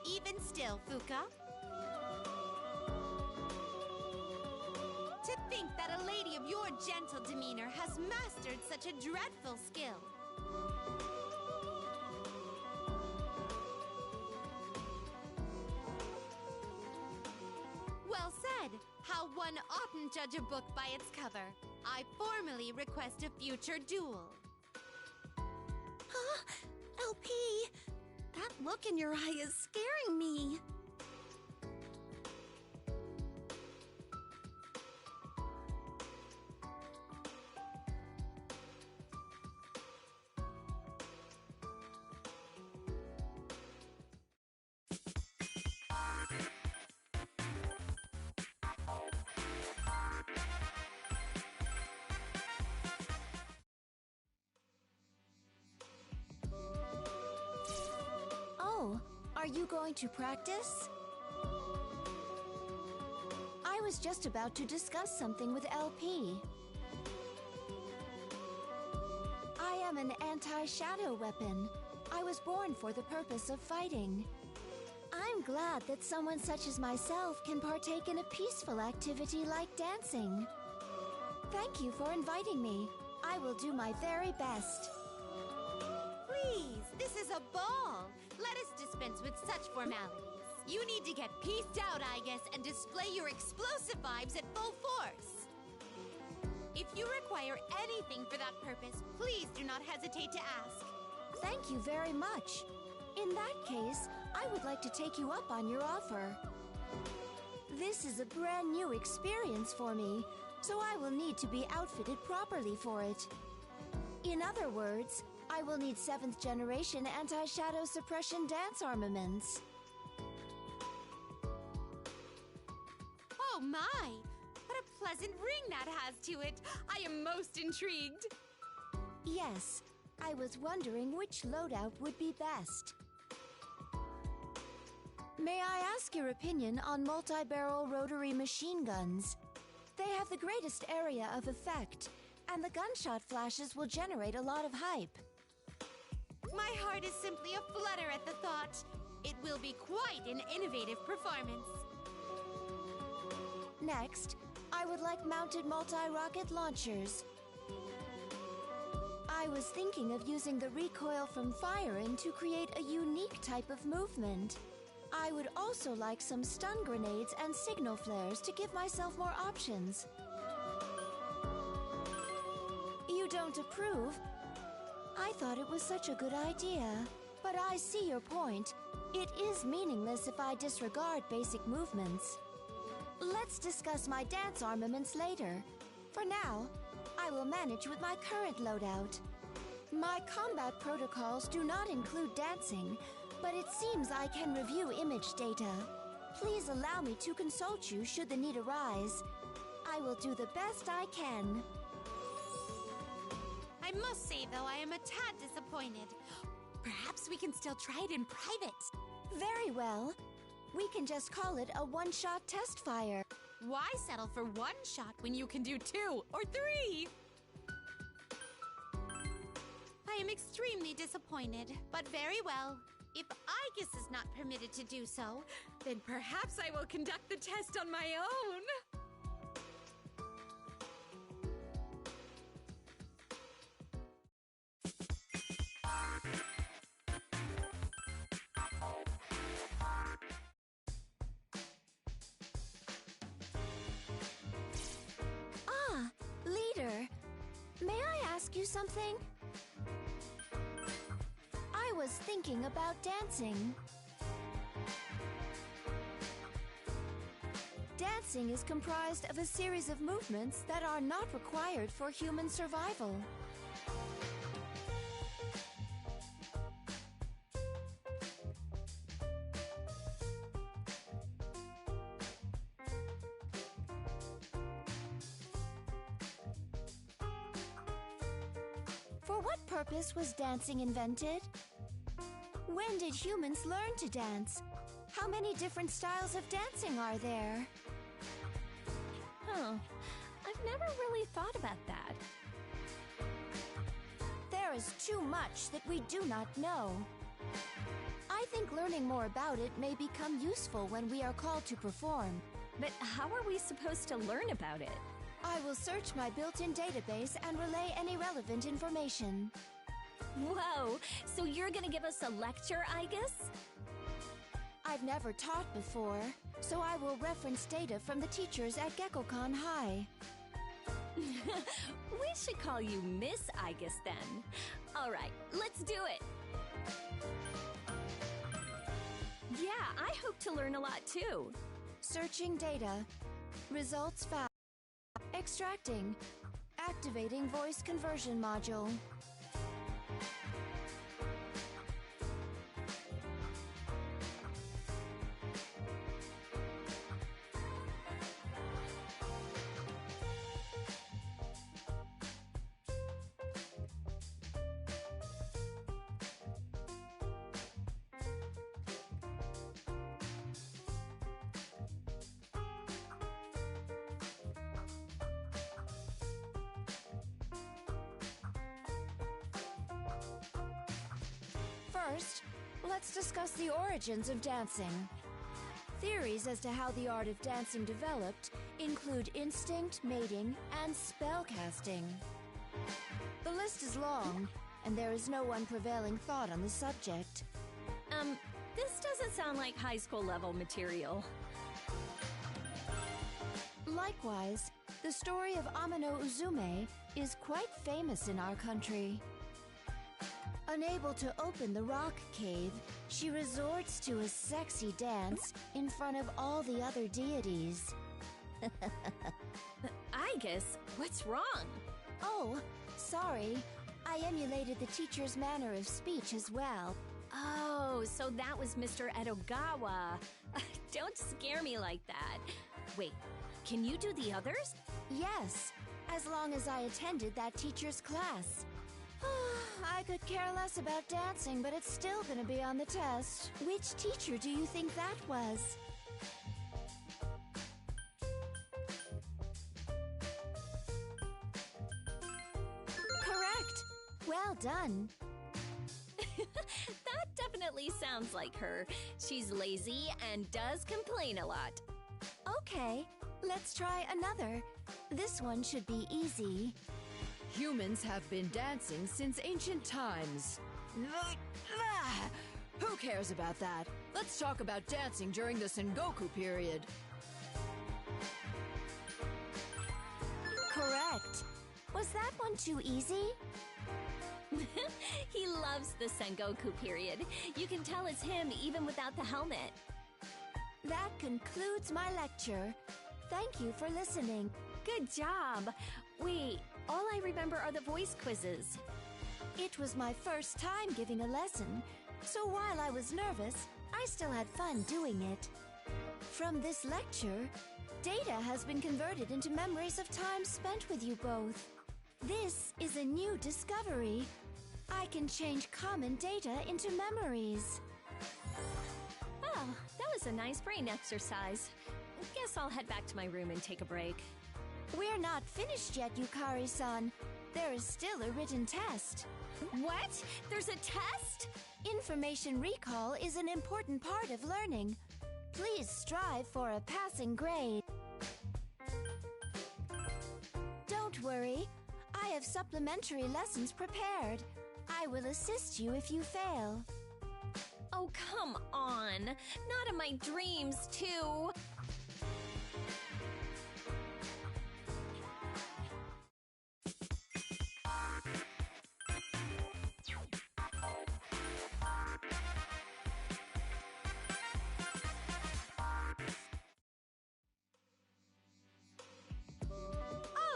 Even still, Fuka. To think that a lady of your gentle demeanor has mastered such a dreadful skill. Well said. How one oughtn't judge a book by its cover. I formally request a future duel. Huh? LP, that look in your eye is scaring me. Oh, are you going to practice? I was just about to discuss something with LP. I am an anti-shadow weapon. I was born for the purpose of fighting. I'm glad that someone such as myself can partake in a peaceful activity like dancing. Thank you for inviting me. I will do my very best. Please, this is a ball. Let us dispense with such formalities. You need to get pieced out, I guess, and display your explosive vibes at full force. If you require anything for that purpose, please do not hesitate to ask. Thank you very much. In that case, I would like to take you up on your offer. This is a brand new experience for me, so I will need to be outfitted properly for it. In other words, I will need 7th generation anti-shadow suppression dance armaments. Oh my! What a pleasant ring that has to it. I am most intrigued. Yes, I was wondering which loadout would be best. May I ask your opinion on multi-barrel rotary machine guns? They have the greatest area of effect, and the gunshot flashes will generate a lot of hype. My heart is simply aflutter at the thought. It will be quite an innovative performance. Next, I would like mounted multi-rocket launchers. I was thinking of using the recoil from firing to create a unique type of movement. I would also like some stun grenades and signal flares to give myself more options. You don't approve? I thought it was such a good idea. But I see your point. It is meaningless if I disregard basic movements. Let's discuss my dance armaments later. For now, I will manage with my current loadout. My combat protocols do not include dancing, but it seems I can review image data. Please allow me to consult you should the need arise. I will do the best I can. I must say, though, I am a tad disappointed. Perhaps we can still try it in private. Very well. We can just call it a one-shot test fire. Why settle for one shot when you can do 2 or 3? I am extremely disappointed, but very well. If Aegis is not permitted to do so, then perhaps I will conduct the test on my own. Ah, leader. May I ask you something? I was thinking about dancing. Dancing is comprised of a series of movements that are not required for human survival. For what purpose was dancing invented? When did humans learn to dance? How many different styles of dancing are there? I've never really thought about that. There is too much that we do not know. I think learning more about it may become useful when we are called to perform. But how are we supposed to learn about it? I will search my built-in database and relay any relevant information. Whoa, so you're gonna give us a lecture, I guess? I've never taught before, so I will reference data from the teachers at GeckoCon High. We should call you Miss Aegis then. All right, let's do it. Yeah, I hope to learn a lot too. Searching data. Results found. Extracting. Activating voice conversion module. First, let's discuss the origins of dancing. The Theories as to how the art of dancing developed include instinct, mating, and spellcasting. The list is long, and there is no one prevailing thought on the subject. This doesn't sound like high school level material. Likewise, the story of Amano Uzume is quite famous in our country. Unable to open the rock cave, she resorts to a sexy dance in front of all the other deities. Aigis, what's wrong? Oh, sorry. I emulated the teacher's manner of speech as well. Oh, so that was Mr. Edogawa. Don't scare me like that. Wait, can you do the others? Yes, as long as I attended that teacher's class. I could care less about dancing, but it's still gonna be on the test. Which teacher do you think that was? Correct! Well done. That definitely sounds like her. She's lazy and does complain a lot. Okay, let's try another. This one should be easy. Humans have been dancing since ancient times. Who cares about that? Let's talk about dancing during the Sengoku period. Correct. Was that one too easy? He loves the Sengoku period. You can tell it's him even without the helmet. That concludes my lecture. Thank you for listening. Good job. Wait, all I remember are the voice quizzes. It was my first time giving a lesson, so while I was nervous, I still had fun doing it. From this lecture, data has been converted into memories of time spent with you both. This is a new discovery. I can change common data into memories. Oh, that was a nice brain exercise. Guess I'll head back to my room and take a break. We're not finished yet, Yukari-san. There is still a written test. What? There's a test? Information recall is an important part of learning. Please strive for a passing grade. Don't worry. I have supplementary lessons prepared. I will assist you if you fail. Oh, come on. Not in my dreams, too.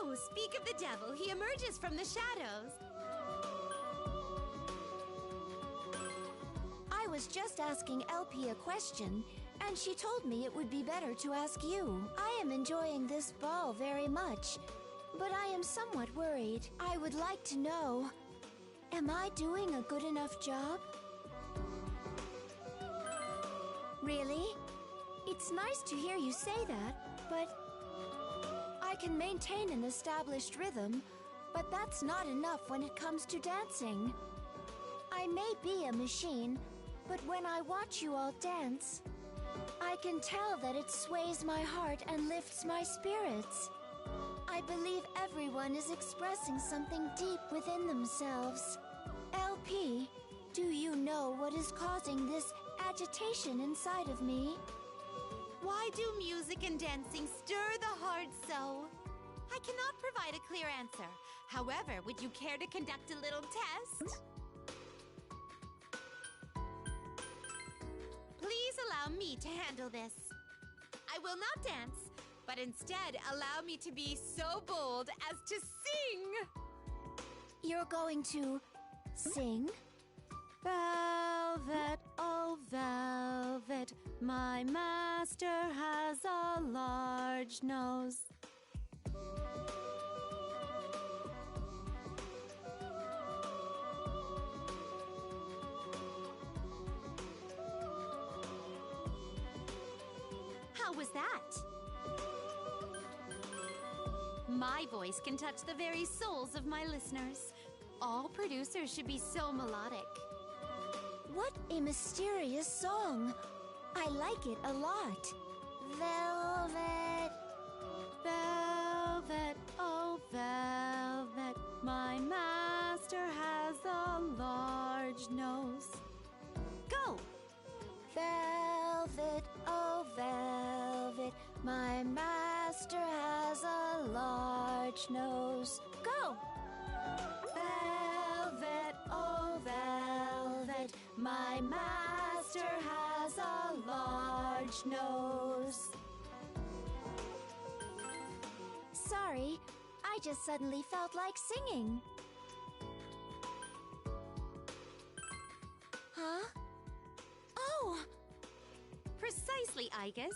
Oh, speak of the devil, he emerges from the shadows. I was just asking LP a question, and she told me it would be better to ask you. I am enjoying this ball very much, but I am somewhat worried. I would like to know, am I doing a good enough job? Really? It's nice to hear you say that, but I can maintain an established rhythm, but that's not enough when it comes to dancing. I may be a machine, but when I watch you all dance, I can tell that it sways my heart and lifts my spirits. I believe everyone is expressing something deep within themselves. LP, do you know what is causing this agitation inside of me? Why do music and dancing stir the heart so? I cannot provide a clear answer. However, would you care to conduct a little test? Please allow me to handle this. I will not dance, but instead allow me to be so bold as to sing. You're going to sing? Velvet, oh velvet, my master has a large nose. How was that? My voice can touch the very souls of my listeners. All producers should be so melodic. What a mysterious song! I like it a lot. Velvet. Velvet, oh velvet, my master has a large nose. Go! Velvet, oh velvet, my master has a large nose. Go! Velvet, oh velvet, my master has a large nose. Sorry, I just suddenly felt like singing. Huh? Oh! Precisely, Igus.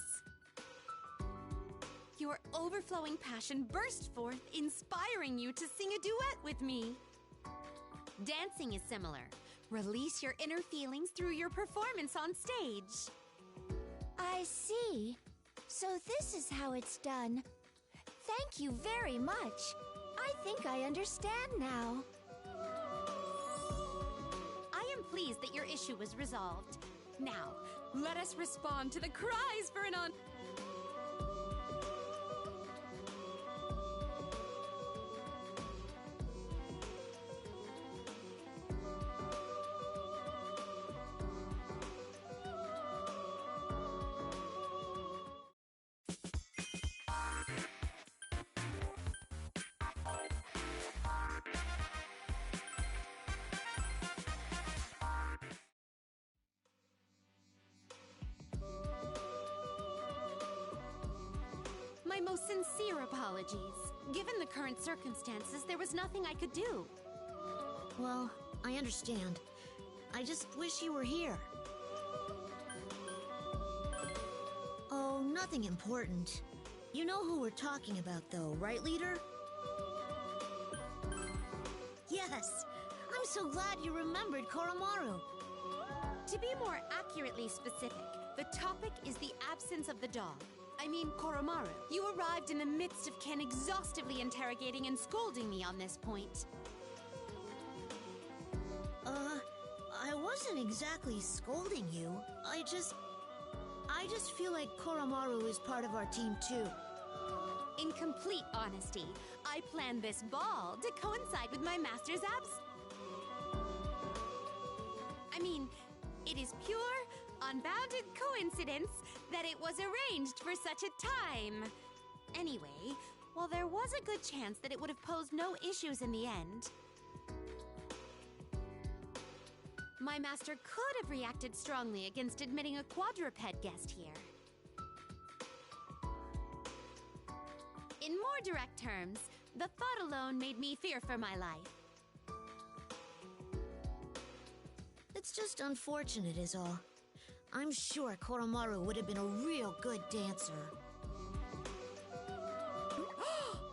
Your overflowing passion burst forth, inspiring you to sing a duet with me. Dancing is similar. Release your inner feelings through your performance on stage. I see. So this is how it's done. Thank you very much. I think I understand now. I am pleased that your issue was resolved. Now, let us respond to the cries for an My most sincere apologies. Given the current circumstances, there was nothing I could do. Well, I understand. I just wish you were here. Oh, nothing important. You know who we're talking about, though, right, leader? Yes! I'm so glad you remembered Koromaru. To be more accurately specific, the topic is the absence of the dog. I mean, Koromaru. You arrived in the midst of Ken exhaustively interrogating and scolding me on this point. I wasn't exactly scolding you. I just feel like Koromaru is part of our team, too. In complete honesty, I planned this ball to coincide with my master's absence. I mean, it is pure, unbounded coincidence that it was arranged for such a time. Anyway, while there was a good chance that it would have posed no issues in the end, my master could have reacted strongly against admitting a quadruped guest here. In more direct terms, the thought alone made me fear for my life. It's just unfortunate is all. I'm sure Koromaru would have been a real good dancer.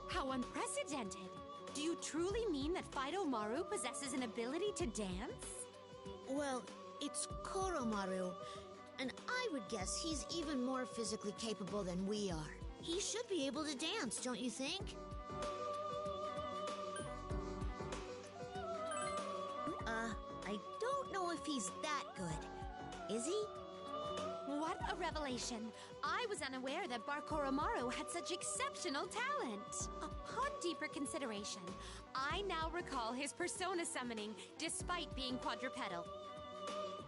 How unprecedented! Do you truly mean that Fido Maru possesses an ability to dance? Well, it's Koromaru, and I would guess he's even more physically capable than we are. He should be able to dance, don't you think? I don't know if he's that good. Is he? What a revelation! I was unaware that Bar Koromaru had such exceptional talent. Upon deeper consideration, I now recall his persona summoning despite being quadrupedal.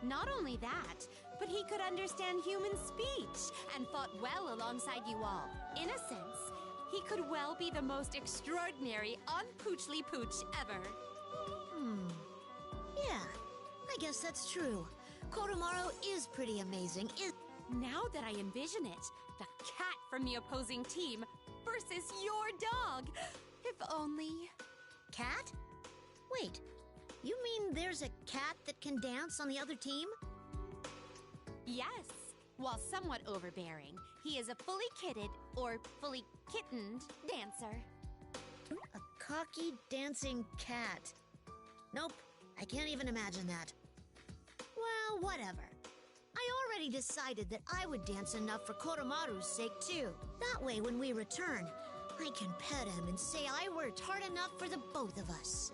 Not only that, but he could understand human speech and fought well alongside you all. In a sense, he could well be the most extraordinary unpoochly pooch ever. Yeah, I guess that's true. Koromaru is pretty amazing. Now that I envision it, the cat from the opposing team versus your dog. If only... Cat? Wait, you mean there's a cat that can dance on the other team? Yes. While somewhat overbearing, he is a fully kitted, or fully kittened, dancer. A cocky, dancing cat. Nope, I can't even imagine that. Well, whatever. I already decided that I would dance enough for Koromaru's sake, too. That way, when we return, I can pet him and say I worked hard enough for the both of us.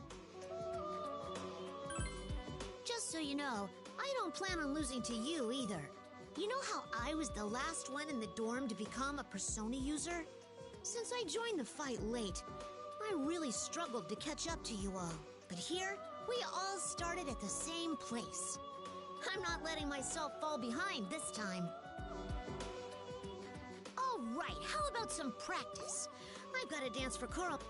Just so you know, I don't plan on losing to you either. You know how I was the last one in the dorm to become a persona user? Since I joined the fight late, I really struggled to catch up to you all. But here, we all started at the same place. I'm not letting myself fall behind this time. All right, how about some practice? I've got to dance for Coral.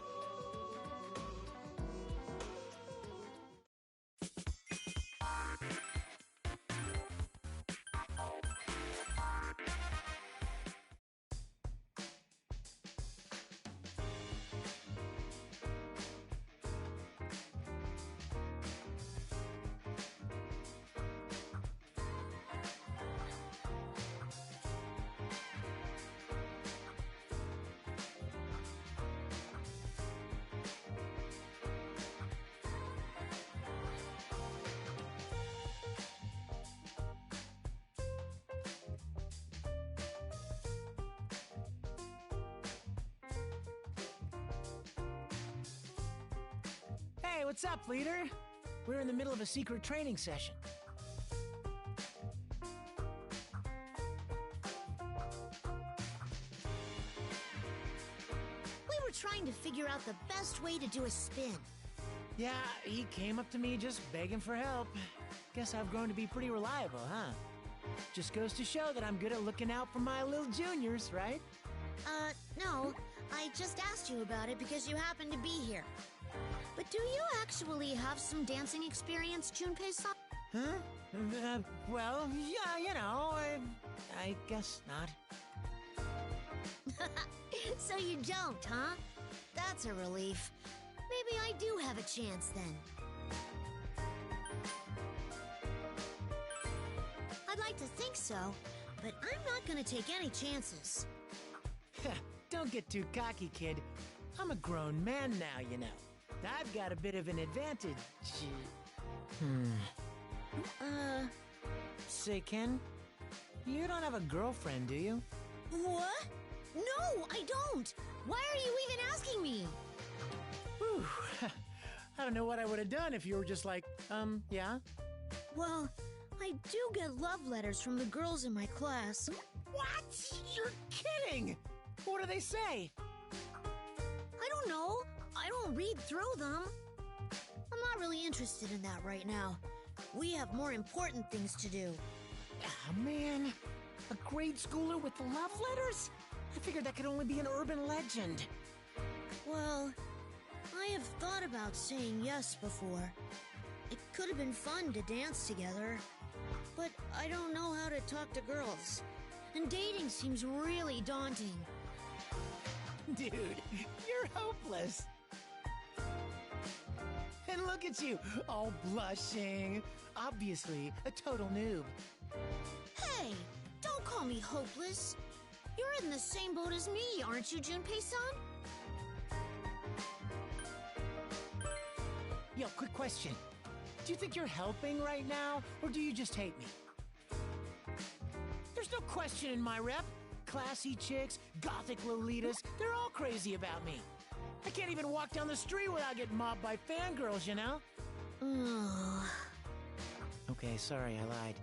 Hey, what's up, leader? We're in the middle of a secret training session. We were trying to figure out the best way to do a spin. Yeah, he came up to me just begging for help. Guess I've grown to be pretty reliable, huh? Just goes to show that I'm good at looking out for my little juniors, right? No. I just asked you about it because you happen to be here. But do you actually have some dancing experience, Junpei-san? Huh? Well, yeah, you know, I guess not. So you don't, huh? That's a relief. Maybe I do have a chance then. I'd like to think so, but I'm not gonna take any chances. Don't get too cocky, kid. I'm a grown man now, you know. I've got a bit of an advantage. Say, Ken, you don't have a girlfriend, do you? What? No, I don't! Why are you even asking me? Whew. I don't know what I would have done if you were just like, yeah? Well, I do get love letters from the girls in my class. What? You're kidding! What do they say? I don't know. I don't read through them. I'm not really interested in that right now. We have more important things to do. Ah, man. A grade schooler with love letters? I figured that could only be an urban legend. Well, I have thought about saying yes before. It could have been fun to dance together. But I don't know how to talk to girls. And dating seems really daunting. Dude, you're hopeless. And look at you, all blushing. Obviously, a total noob. Hey, don't call me hopeless. You're in the same boat as me, aren't you, Junpei-san? Yo, quick question. Do you think you're helping right now, or do you just hate me? There's no question in my rep. Classy chicks, gothic lolitas, they're all crazy about me. I can't even walk down the street without getting mobbed by fangirls, you know? Okay, sorry, I lied.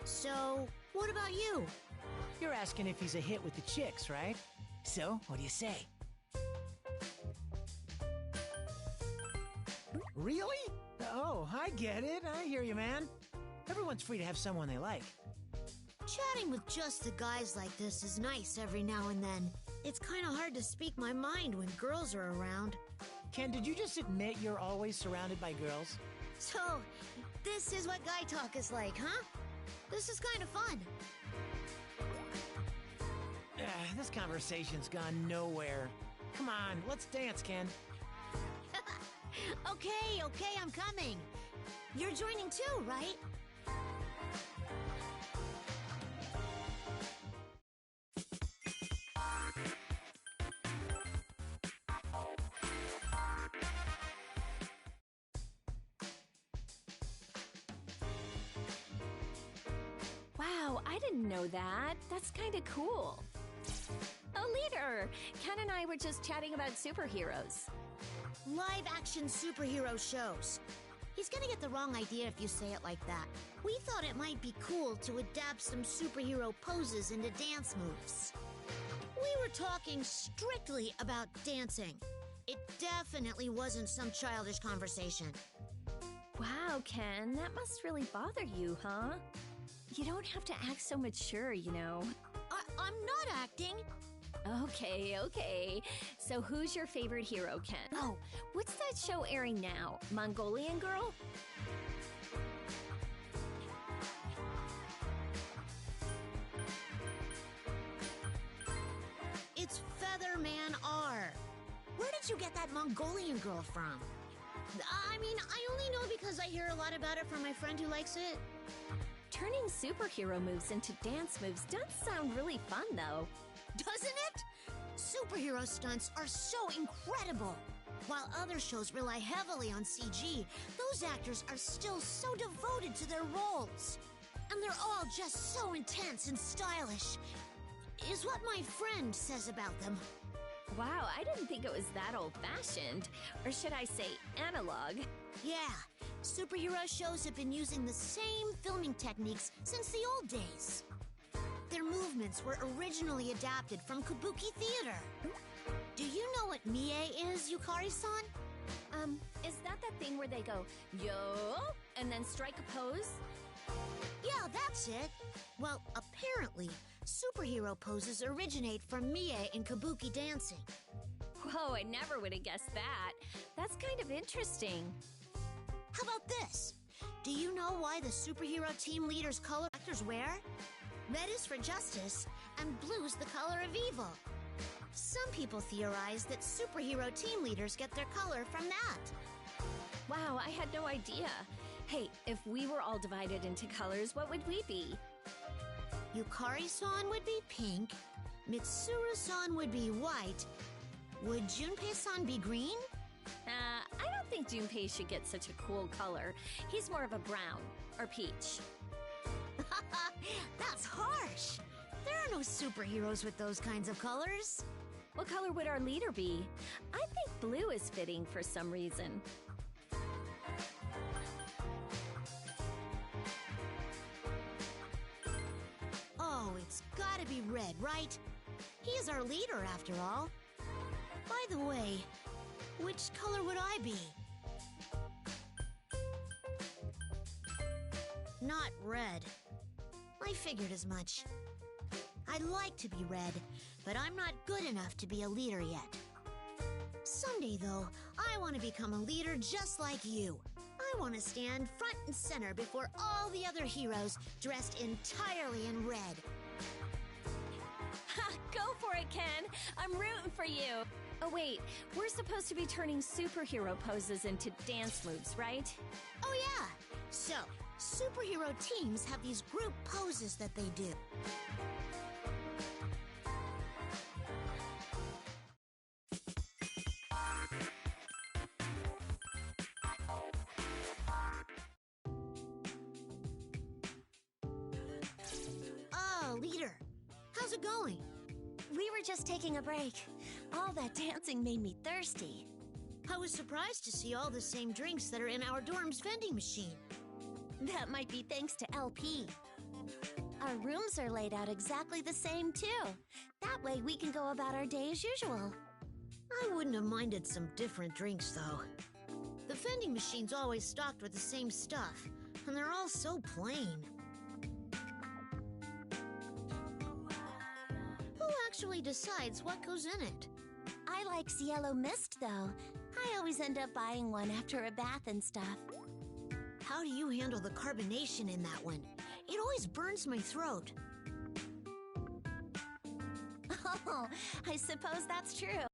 So, what about you? You're asking if he's a hit with the chicks, right? So, what do you say? Really? Oh, I get it. I hear you, man. Everyone's free to have someone they like. Chatting with just the guys like this is nice every now and then. It's kind of hard to speak my mind when girls are around. Ken, did you just admit you're always surrounded by girls? So, this is what guy talk is like, huh? This is kind of fun. This conversation's gone nowhere. Come on, let's dance, Ken. Okay, I'm coming. You're joining too, right? Wow, I didn't know that. That's kind of cool. Oh, leader! Ken and I were just chatting about superheroes. Live-action superhero shows. He's gonna get the wrong idea if you say it like that. We thought it might be cool to adapt some superhero poses into dance moves. We were talking strictly about dancing. It definitely wasn't some childish conversation. Wow, Ken, that must really bother you, huh? You don't have to act so mature, you know. I'm not acting. Okay. So who's your favorite hero, Ken? Oh, what's that show airing now? Mongolian Girl? It's Featherman R. Where did you get that Mongolian Girl from? I mean, I only know because I hear a lot about it from my friend who likes it. Turning superhero moves into dance moves does sound really fun, though. Doesn't it? Superhero stunts are so incredible. While other shows rely heavily on CG, those actors are still so devoted to their roles. And they're all just so intense and stylish, is what my friend says about them. Wow, I didn't think it was that old-fashioned. Or should I say analog? Yeah, superhero shows have been using the same filming techniques since the old days. Their movements were originally adapted from kabuki theater. Do you know what Mie is, Yukari-san? Is that thing where they go, yo, and then strike a pose? Yeah, that's it. Well, apparently, superhero poses originate from Mie in kabuki dancing. Whoa, I never would have guessed that. That's kind of interesting. How about this? Do you know why the superhero team leaders' color actors wear? Red is for justice, and blue's the color of evil. Some people theorize that superhero team leaders get their color from that. Wow, I had no idea. Hey, if we were all divided into colors, what would we be? Yukari-san would be pink, Mitsuru-san would be white. Would Junpei-san be green? I don't think Junpei should get such a cool color. He's more of a brown or peach. That's harsh. There are no superheroes with those kinds of colors. What color would our leader be? I think blue is fitting for some reason. Oh, it's gotta be red, right? He's our leader, after all. By the way, which color would I be? Not red. I figured as much. I'd like to be red, but I'm not good enough to be a leader yet. Someday, though, I want to become a leader just like you. I want to stand front and center before all the other heroes dressed entirely in red. Ha! Go for it, Ken! I'm rooting for you! Oh wait, we're supposed to be turning superhero poses into dance moves, right? Oh yeah! So, superhero teams have these group poses that they do. Oh, leader. How's it going? We were just taking a break. All that dancing made me thirsty. I was surprised to see all the same drinks that are in our dorm's vending machine. That might be thanks to LP. Our rooms are laid out exactly the same, too. That way we can go about our day as usual. I wouldn't have minded some different drinks, though. The vending machine's always stocked with the same stuff, and they're all so plain. Who actually decides what goes in it? I like yellow mist, though. I always end up buying one after a bath and stuff. How do you handle the carbonation in that one? It always burns my throat. Oh, I suppose that's true.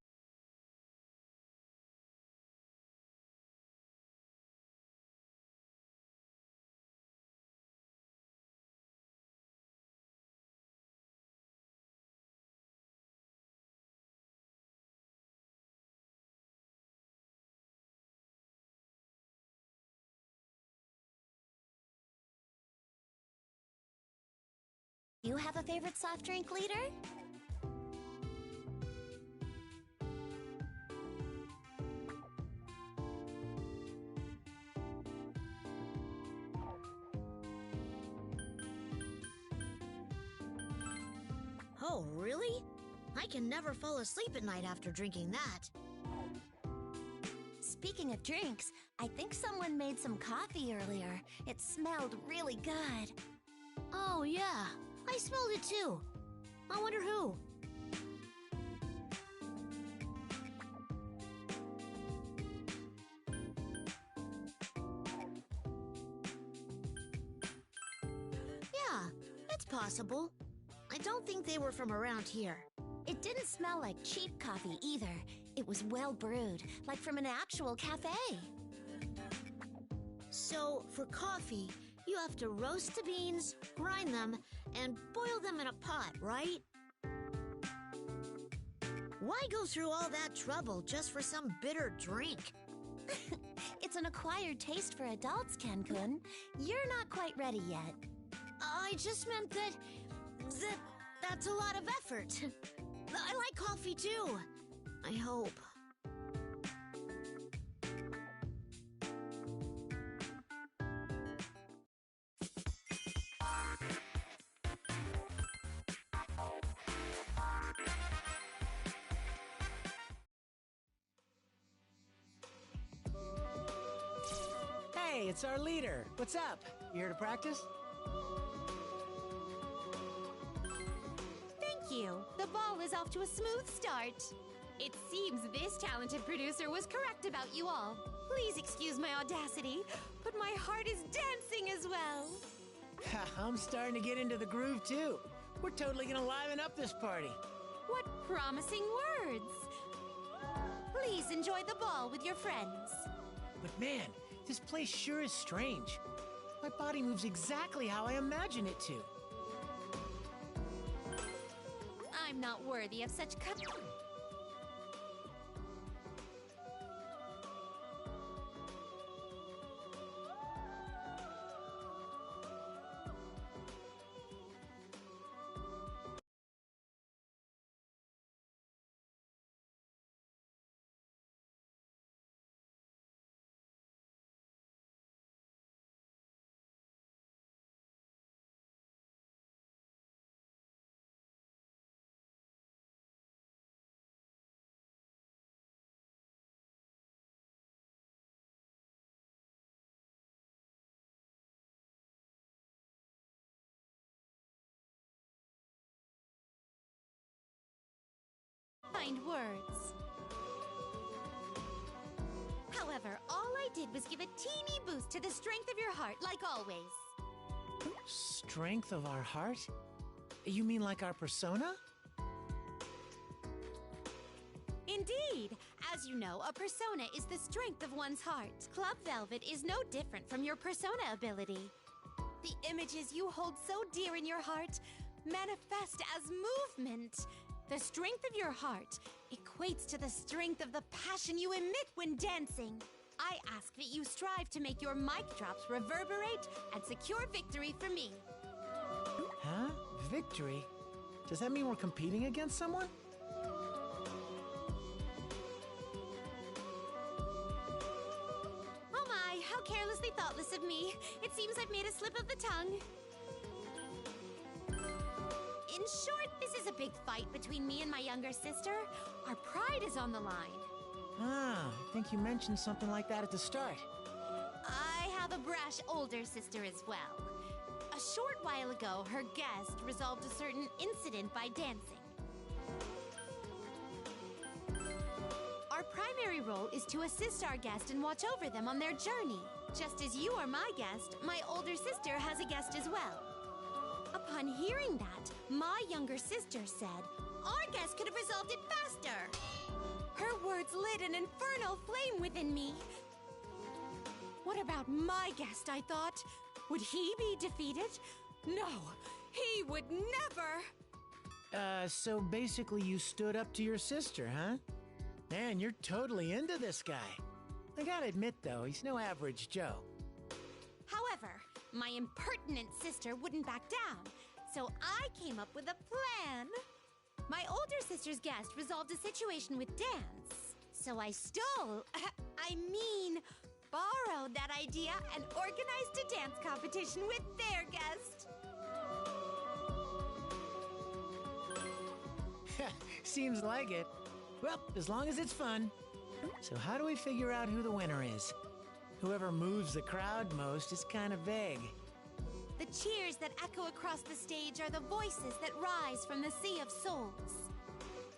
You have a favorite soft drink, leader? Oh, really? I can never fall asleep at night after drinking that. Speaking of drinks, I think someone made some coffee earlier. It smelled really good. Oh, yeah. I smelled it too. I wonder who. Yeah, it's possible. I don't think they were from around here. It didn't smell like cheap coffee either. It was well brewed, like from an actual cafe. So, for coffee, you have to roast the beans, grind them, and boil them in a pot, right? Why go through all that trouble just for some bitter drink? It's an acquired taste for adults, Ken-kun. You're not quite ready yet. I just meant that's a lot of effort. I like coffee too. I hope. Hey, it's our leader. What's up? You here to practice? Thank you. The ball is off to a smooth start. It seems this talented producer was correct about you all. Please excuse my audacity, but my heart is dancing as well. I'm starting to get into the groove, too. We're totally gonna liven up this party. What promising words. Please enjoy the ball with your friends. But man, this place sure is strange. My body moves exactly how I imagine it to. I'm not worthy of such kind words. However, all I did was give a teeny boost to the strength of your heart, like always. Strength of our heart? You mean like our persona? Indeed. As you know, a persona is the strength of one's heart. Club Velvet is no different from your persona ability. The images you hold so dear in your heart manifest as movement. The strength of your heart equates to the strength of the passion you emit when dancing. I ask that you strive to make your mic drops reverberate and secure victory for me. Huh? Victory? Does that mean we're competing against someone? Oh my, how carelessly thoughtless of me. It seems I've made a slip of the tongue. In short, this is a big fight between me and my younger sister. Our pride is on the line. Ah, I think you mentioned something like that at the start. I have a brash older sister as well. A short while ago, her guest resolved a certain incident by dancing. Our primary role is to assist our guest and watch over them on their journey. Just as you are my guest, my older sister has a guest as well. Upon hearing that, my younger sister said, our guest could have resolved it faster. Her words lit an infernal flame within me. What about my guest, I thought? Would he be defeated? No, he would never. So basically you stood up to your sister, huh? Man, you're totally into this guy. I gotta admit, though, he's no average Joe. However, my impertinent sister wouldn't back down, so I came up with a plan. My older sister's guest resolved a situation with dance, so I borrowed that idea and organized a dance competition with their guest. Seems like it. Well, as long as it's fun. So how do we figure out who the winner is? Whoever moves the crowd most is kind of vague. The cheers that echo across the stage are the voices that rise from the sea of souls.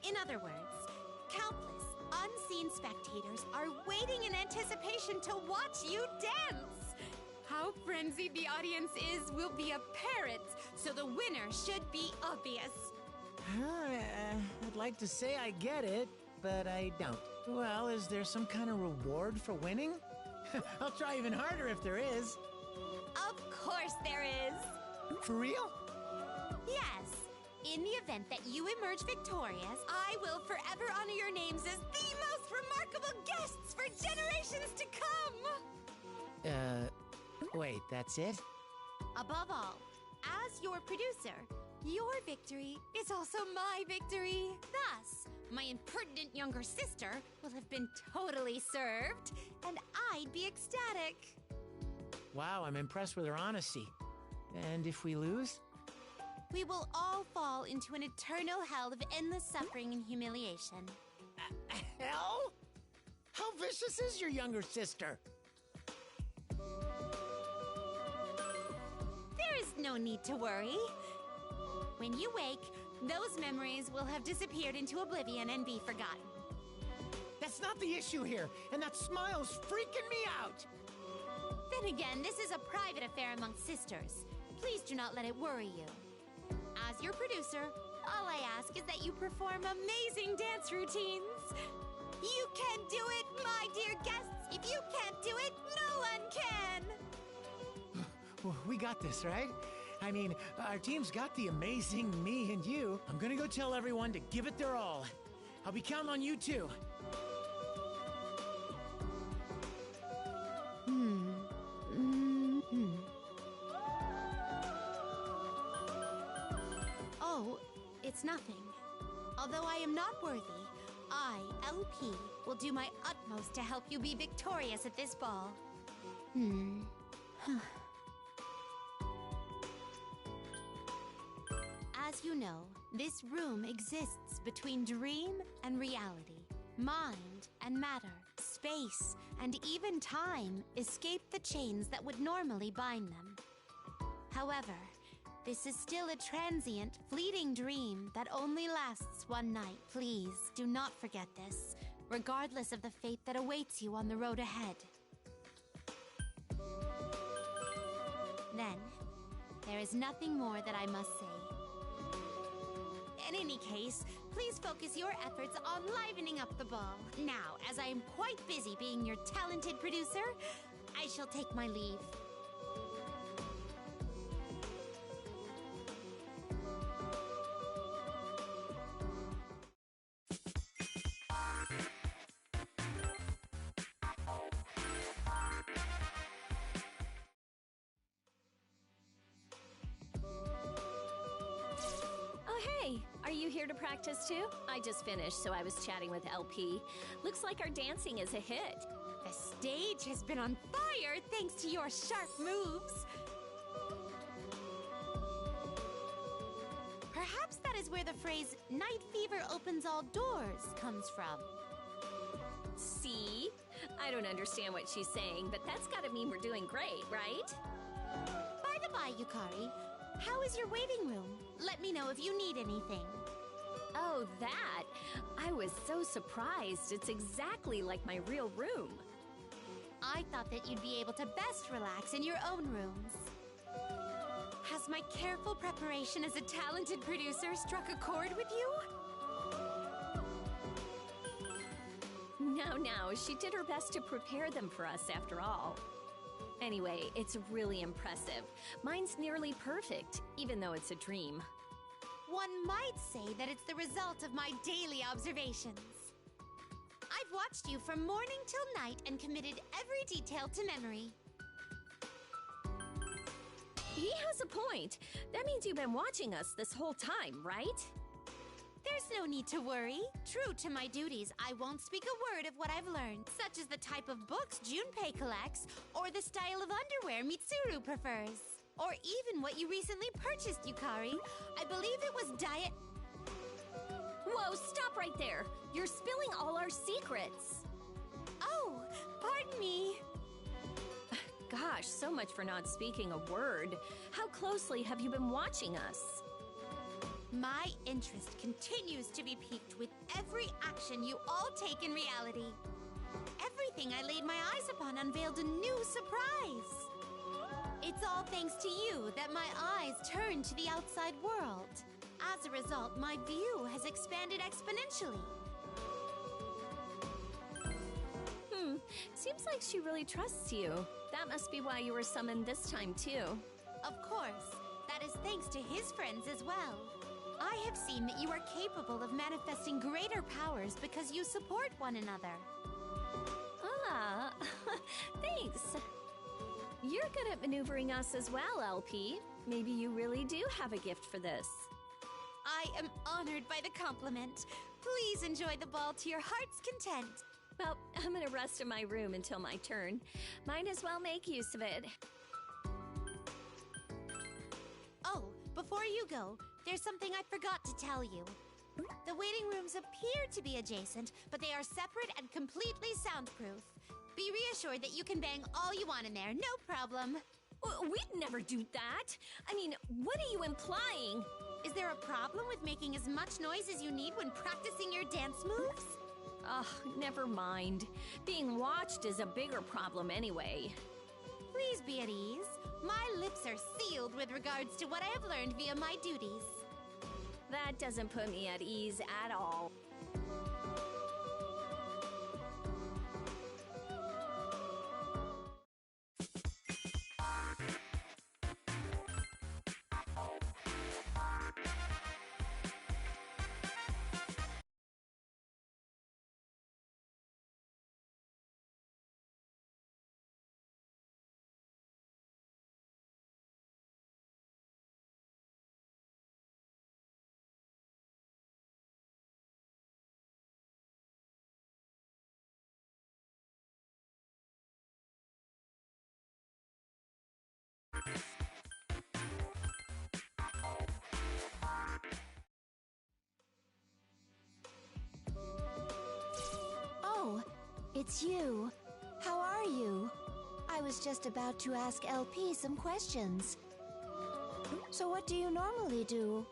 In other words, countless, unseen spectators are waiting in anticipation to watch you dance. How frenzied the audience is will be apparent, so the winner should be obvious. I'd like to say I get it, but I don't. Well, is there some kind of reward for winning? I'll try even harder if there is. Of course there is. For real? Yes. In the event that you emerge victorious, I will forever honor your names as the most remarkable guests for generations to come. Wait, that's it? Above all, as your producer, your victory is also my victory. Thus, my impertinent younger sister will have been totally served, and I'd be ecstatic. Wow, I'm impressed with her honesty. And if we lose? We will all fall into an eternal hell of endless suffering and humiliation. Hell? How vicious is your younger sister? There is no need to worry. When you wake, those memories will have disappeared into oblivion and be forgotten. That's not the issue here, and that smile's freaking me out! Then again, this is a private affair amongst sisters. Please do not let it worry you. As your producer, all I ask is that you perform amazing dance routines. You can do it, my dear guests! If you can't do it, no one can! We got this, right? I mean, our team's got the amazing me and you. I'm gonna go tell everyone to give it their all. I'll be counting on you too. Oh, it's nothing. Although I am not worthy, I, LP, will do my utmost to help you be victorious at this ball. As you know, this room exists between dream and reality. Mind and matter, space, and even time escape the chains that would normally bind them. However, this is still a transient, fleeting dream that only lasts one night. Please, do not forget this, regardless of the fate that awaits you on the road ahead. Then, there is nothing more that I must say. In any case, please focus your efforts on livening up the ball. Now, as I am quite busy being your talented producer, I shall take my leave. Hey, are you here to practice too? I just finished, so I was chatting with LP. Looks like our dancing is a hit. The stage has been on fire thanks to your sharp moves. Perhaps that is where the phrase, "night fever opens all doors," comes from. See? I don't understand what she's saying, but that's gotta mean we're doing great, right? By the by, Yukari, how is your waiting room? Let me know if you need anything. Oh, that! I was so surprised. It's exactly like my real room. I thought that you'd be able to best relax in your own rooms. Has my careful preparation as a talented producer struck a chord with you? No, she did her best to prepare them for us after all. Anyway, it's really impressive. Mine's nearly perfect, even though it's a dream. One might say that it's the result of my daily observations. I've watched you from morning till night and committed every detail to memory. He has a point. That means you've been watching us this whole time, right? There's no need to worry. True to my duties, I won't speak a word of what I've learned, such as the type of books Junpei collects, or the style of underwear Mitsuru prefers, or even what you recently purchased, Yukari. I believe it was diet... Whoa, stop right there. You're spilling all our secrets. Oh, pardon me. Gosh, so much for not speaking a word. How closely have you been watching us? My interest continues to be piqued with every action you all take in reality. Everything I laid my eyes upon unveiled a new surprise. It's all thanks to you that my eyes turned to the outside world. As a result, my view has expanded exponentially. Seems like she really trusts you. That must be why you were summoned this time, too. Of course, that is thanks to his friends as well. I have seen that you are capable of manifesting greater powers because you support one another. Ah, thanks. You're good at maneuvering us as well, LP. Maybe you really do have a gift for this. I am honored by the compliment. Please enjoy the ball to your heart's content. Well, I'm gonna rest in my room until my turn. Might as well make use of it. Oh, before you go, there's something I forgot to tell you. The waiting rooms appear to be adjacent, but they are separate and completely soundproof. Be reassured that you can bang all you want in there, no problem. We'd never do that. I mean, what are you implying? Is there a problem with making as much noise as you need when practicing your dance moves? Never mind. Being watched is a bigger problem anyway. Please be at ease. My lips are sealed with regards to what I have learned via my duties. That doesn't put me at ease at all. Oh, it's you. How are you? I was just about to ask LP some questions. So what do you normally do?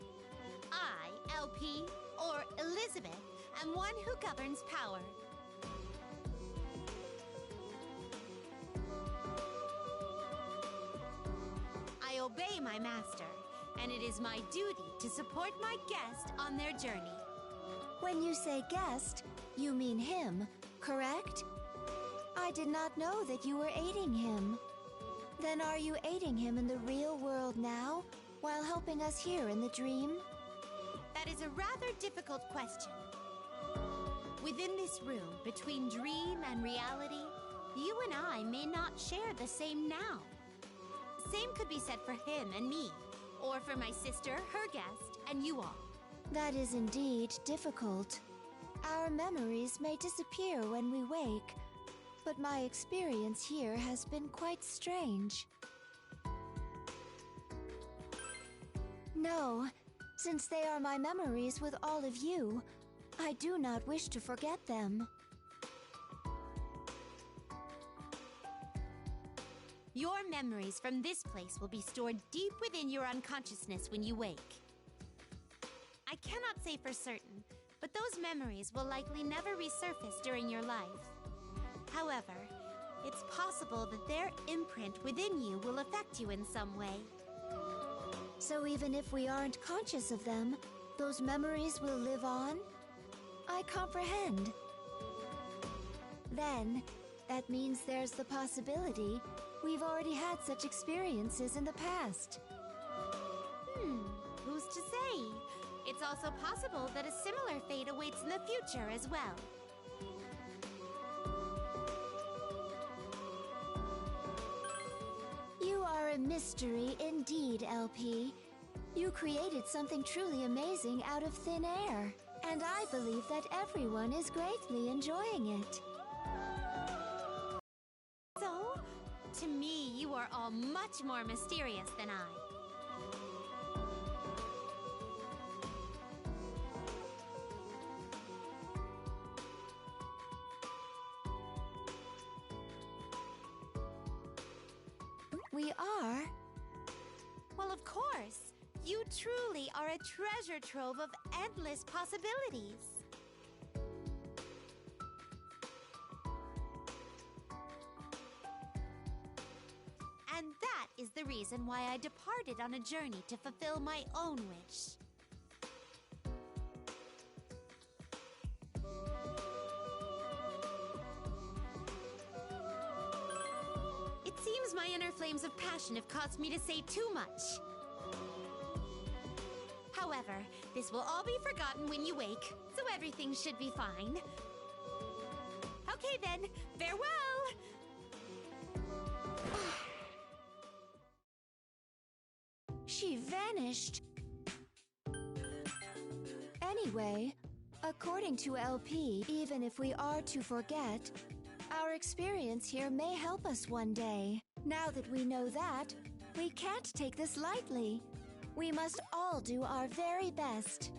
I, LP, or Elizabeth, am one who governs power. I obey my master, and it is my duty to support my guest on their journey. When you say guest, you mean him, correct? I did not know that you were aiding him. Then are you aiding him in the real world now, while helping us here in the dream? That is a rather difficult question. Within this room, between dream and reality, you and I may not share the same now. Same could be said for him and me, or for my sister, her guest, and you all. That is indeed difficult. Our memories may disappear when we wake, but my experience here has been quite strange. No, since they are my memories with all of you, I do not wish to forget them. Your memories from this place will be stored deep within your unconsciousness when you wake. I cannot say for certain, but those memories will likely never resurface during your life. However, it's possible that their imprint within you will affect you in some way. So even if we aren't conscious of them, those memories will live on? I comprehend. Then, that means there's the possibility we've already had such experiences in the past. Who's to say? It's also possible that a similar fate awaits in the future as well. You are a mystery indeed, LP. You created something truly amazing out of thin air, and I believe that everyone is greatly enjoying it. So, to me, you are all much more mysterious than I. We are? Well, of course. You truly are a treasure trove of endless possibilities. And that is the reason why I departed on a journey to fulfill my own wish. It seems my inner flames of passion have caused me to say too much. However, this will all be forgotten when you wake, so everything should be fine. Okay then, farewell! She vanished. Anyway, according to LP, even if we are to forget, our experience here may help us one day. Now that we know that, we can't take this lightly. We must all do our very best.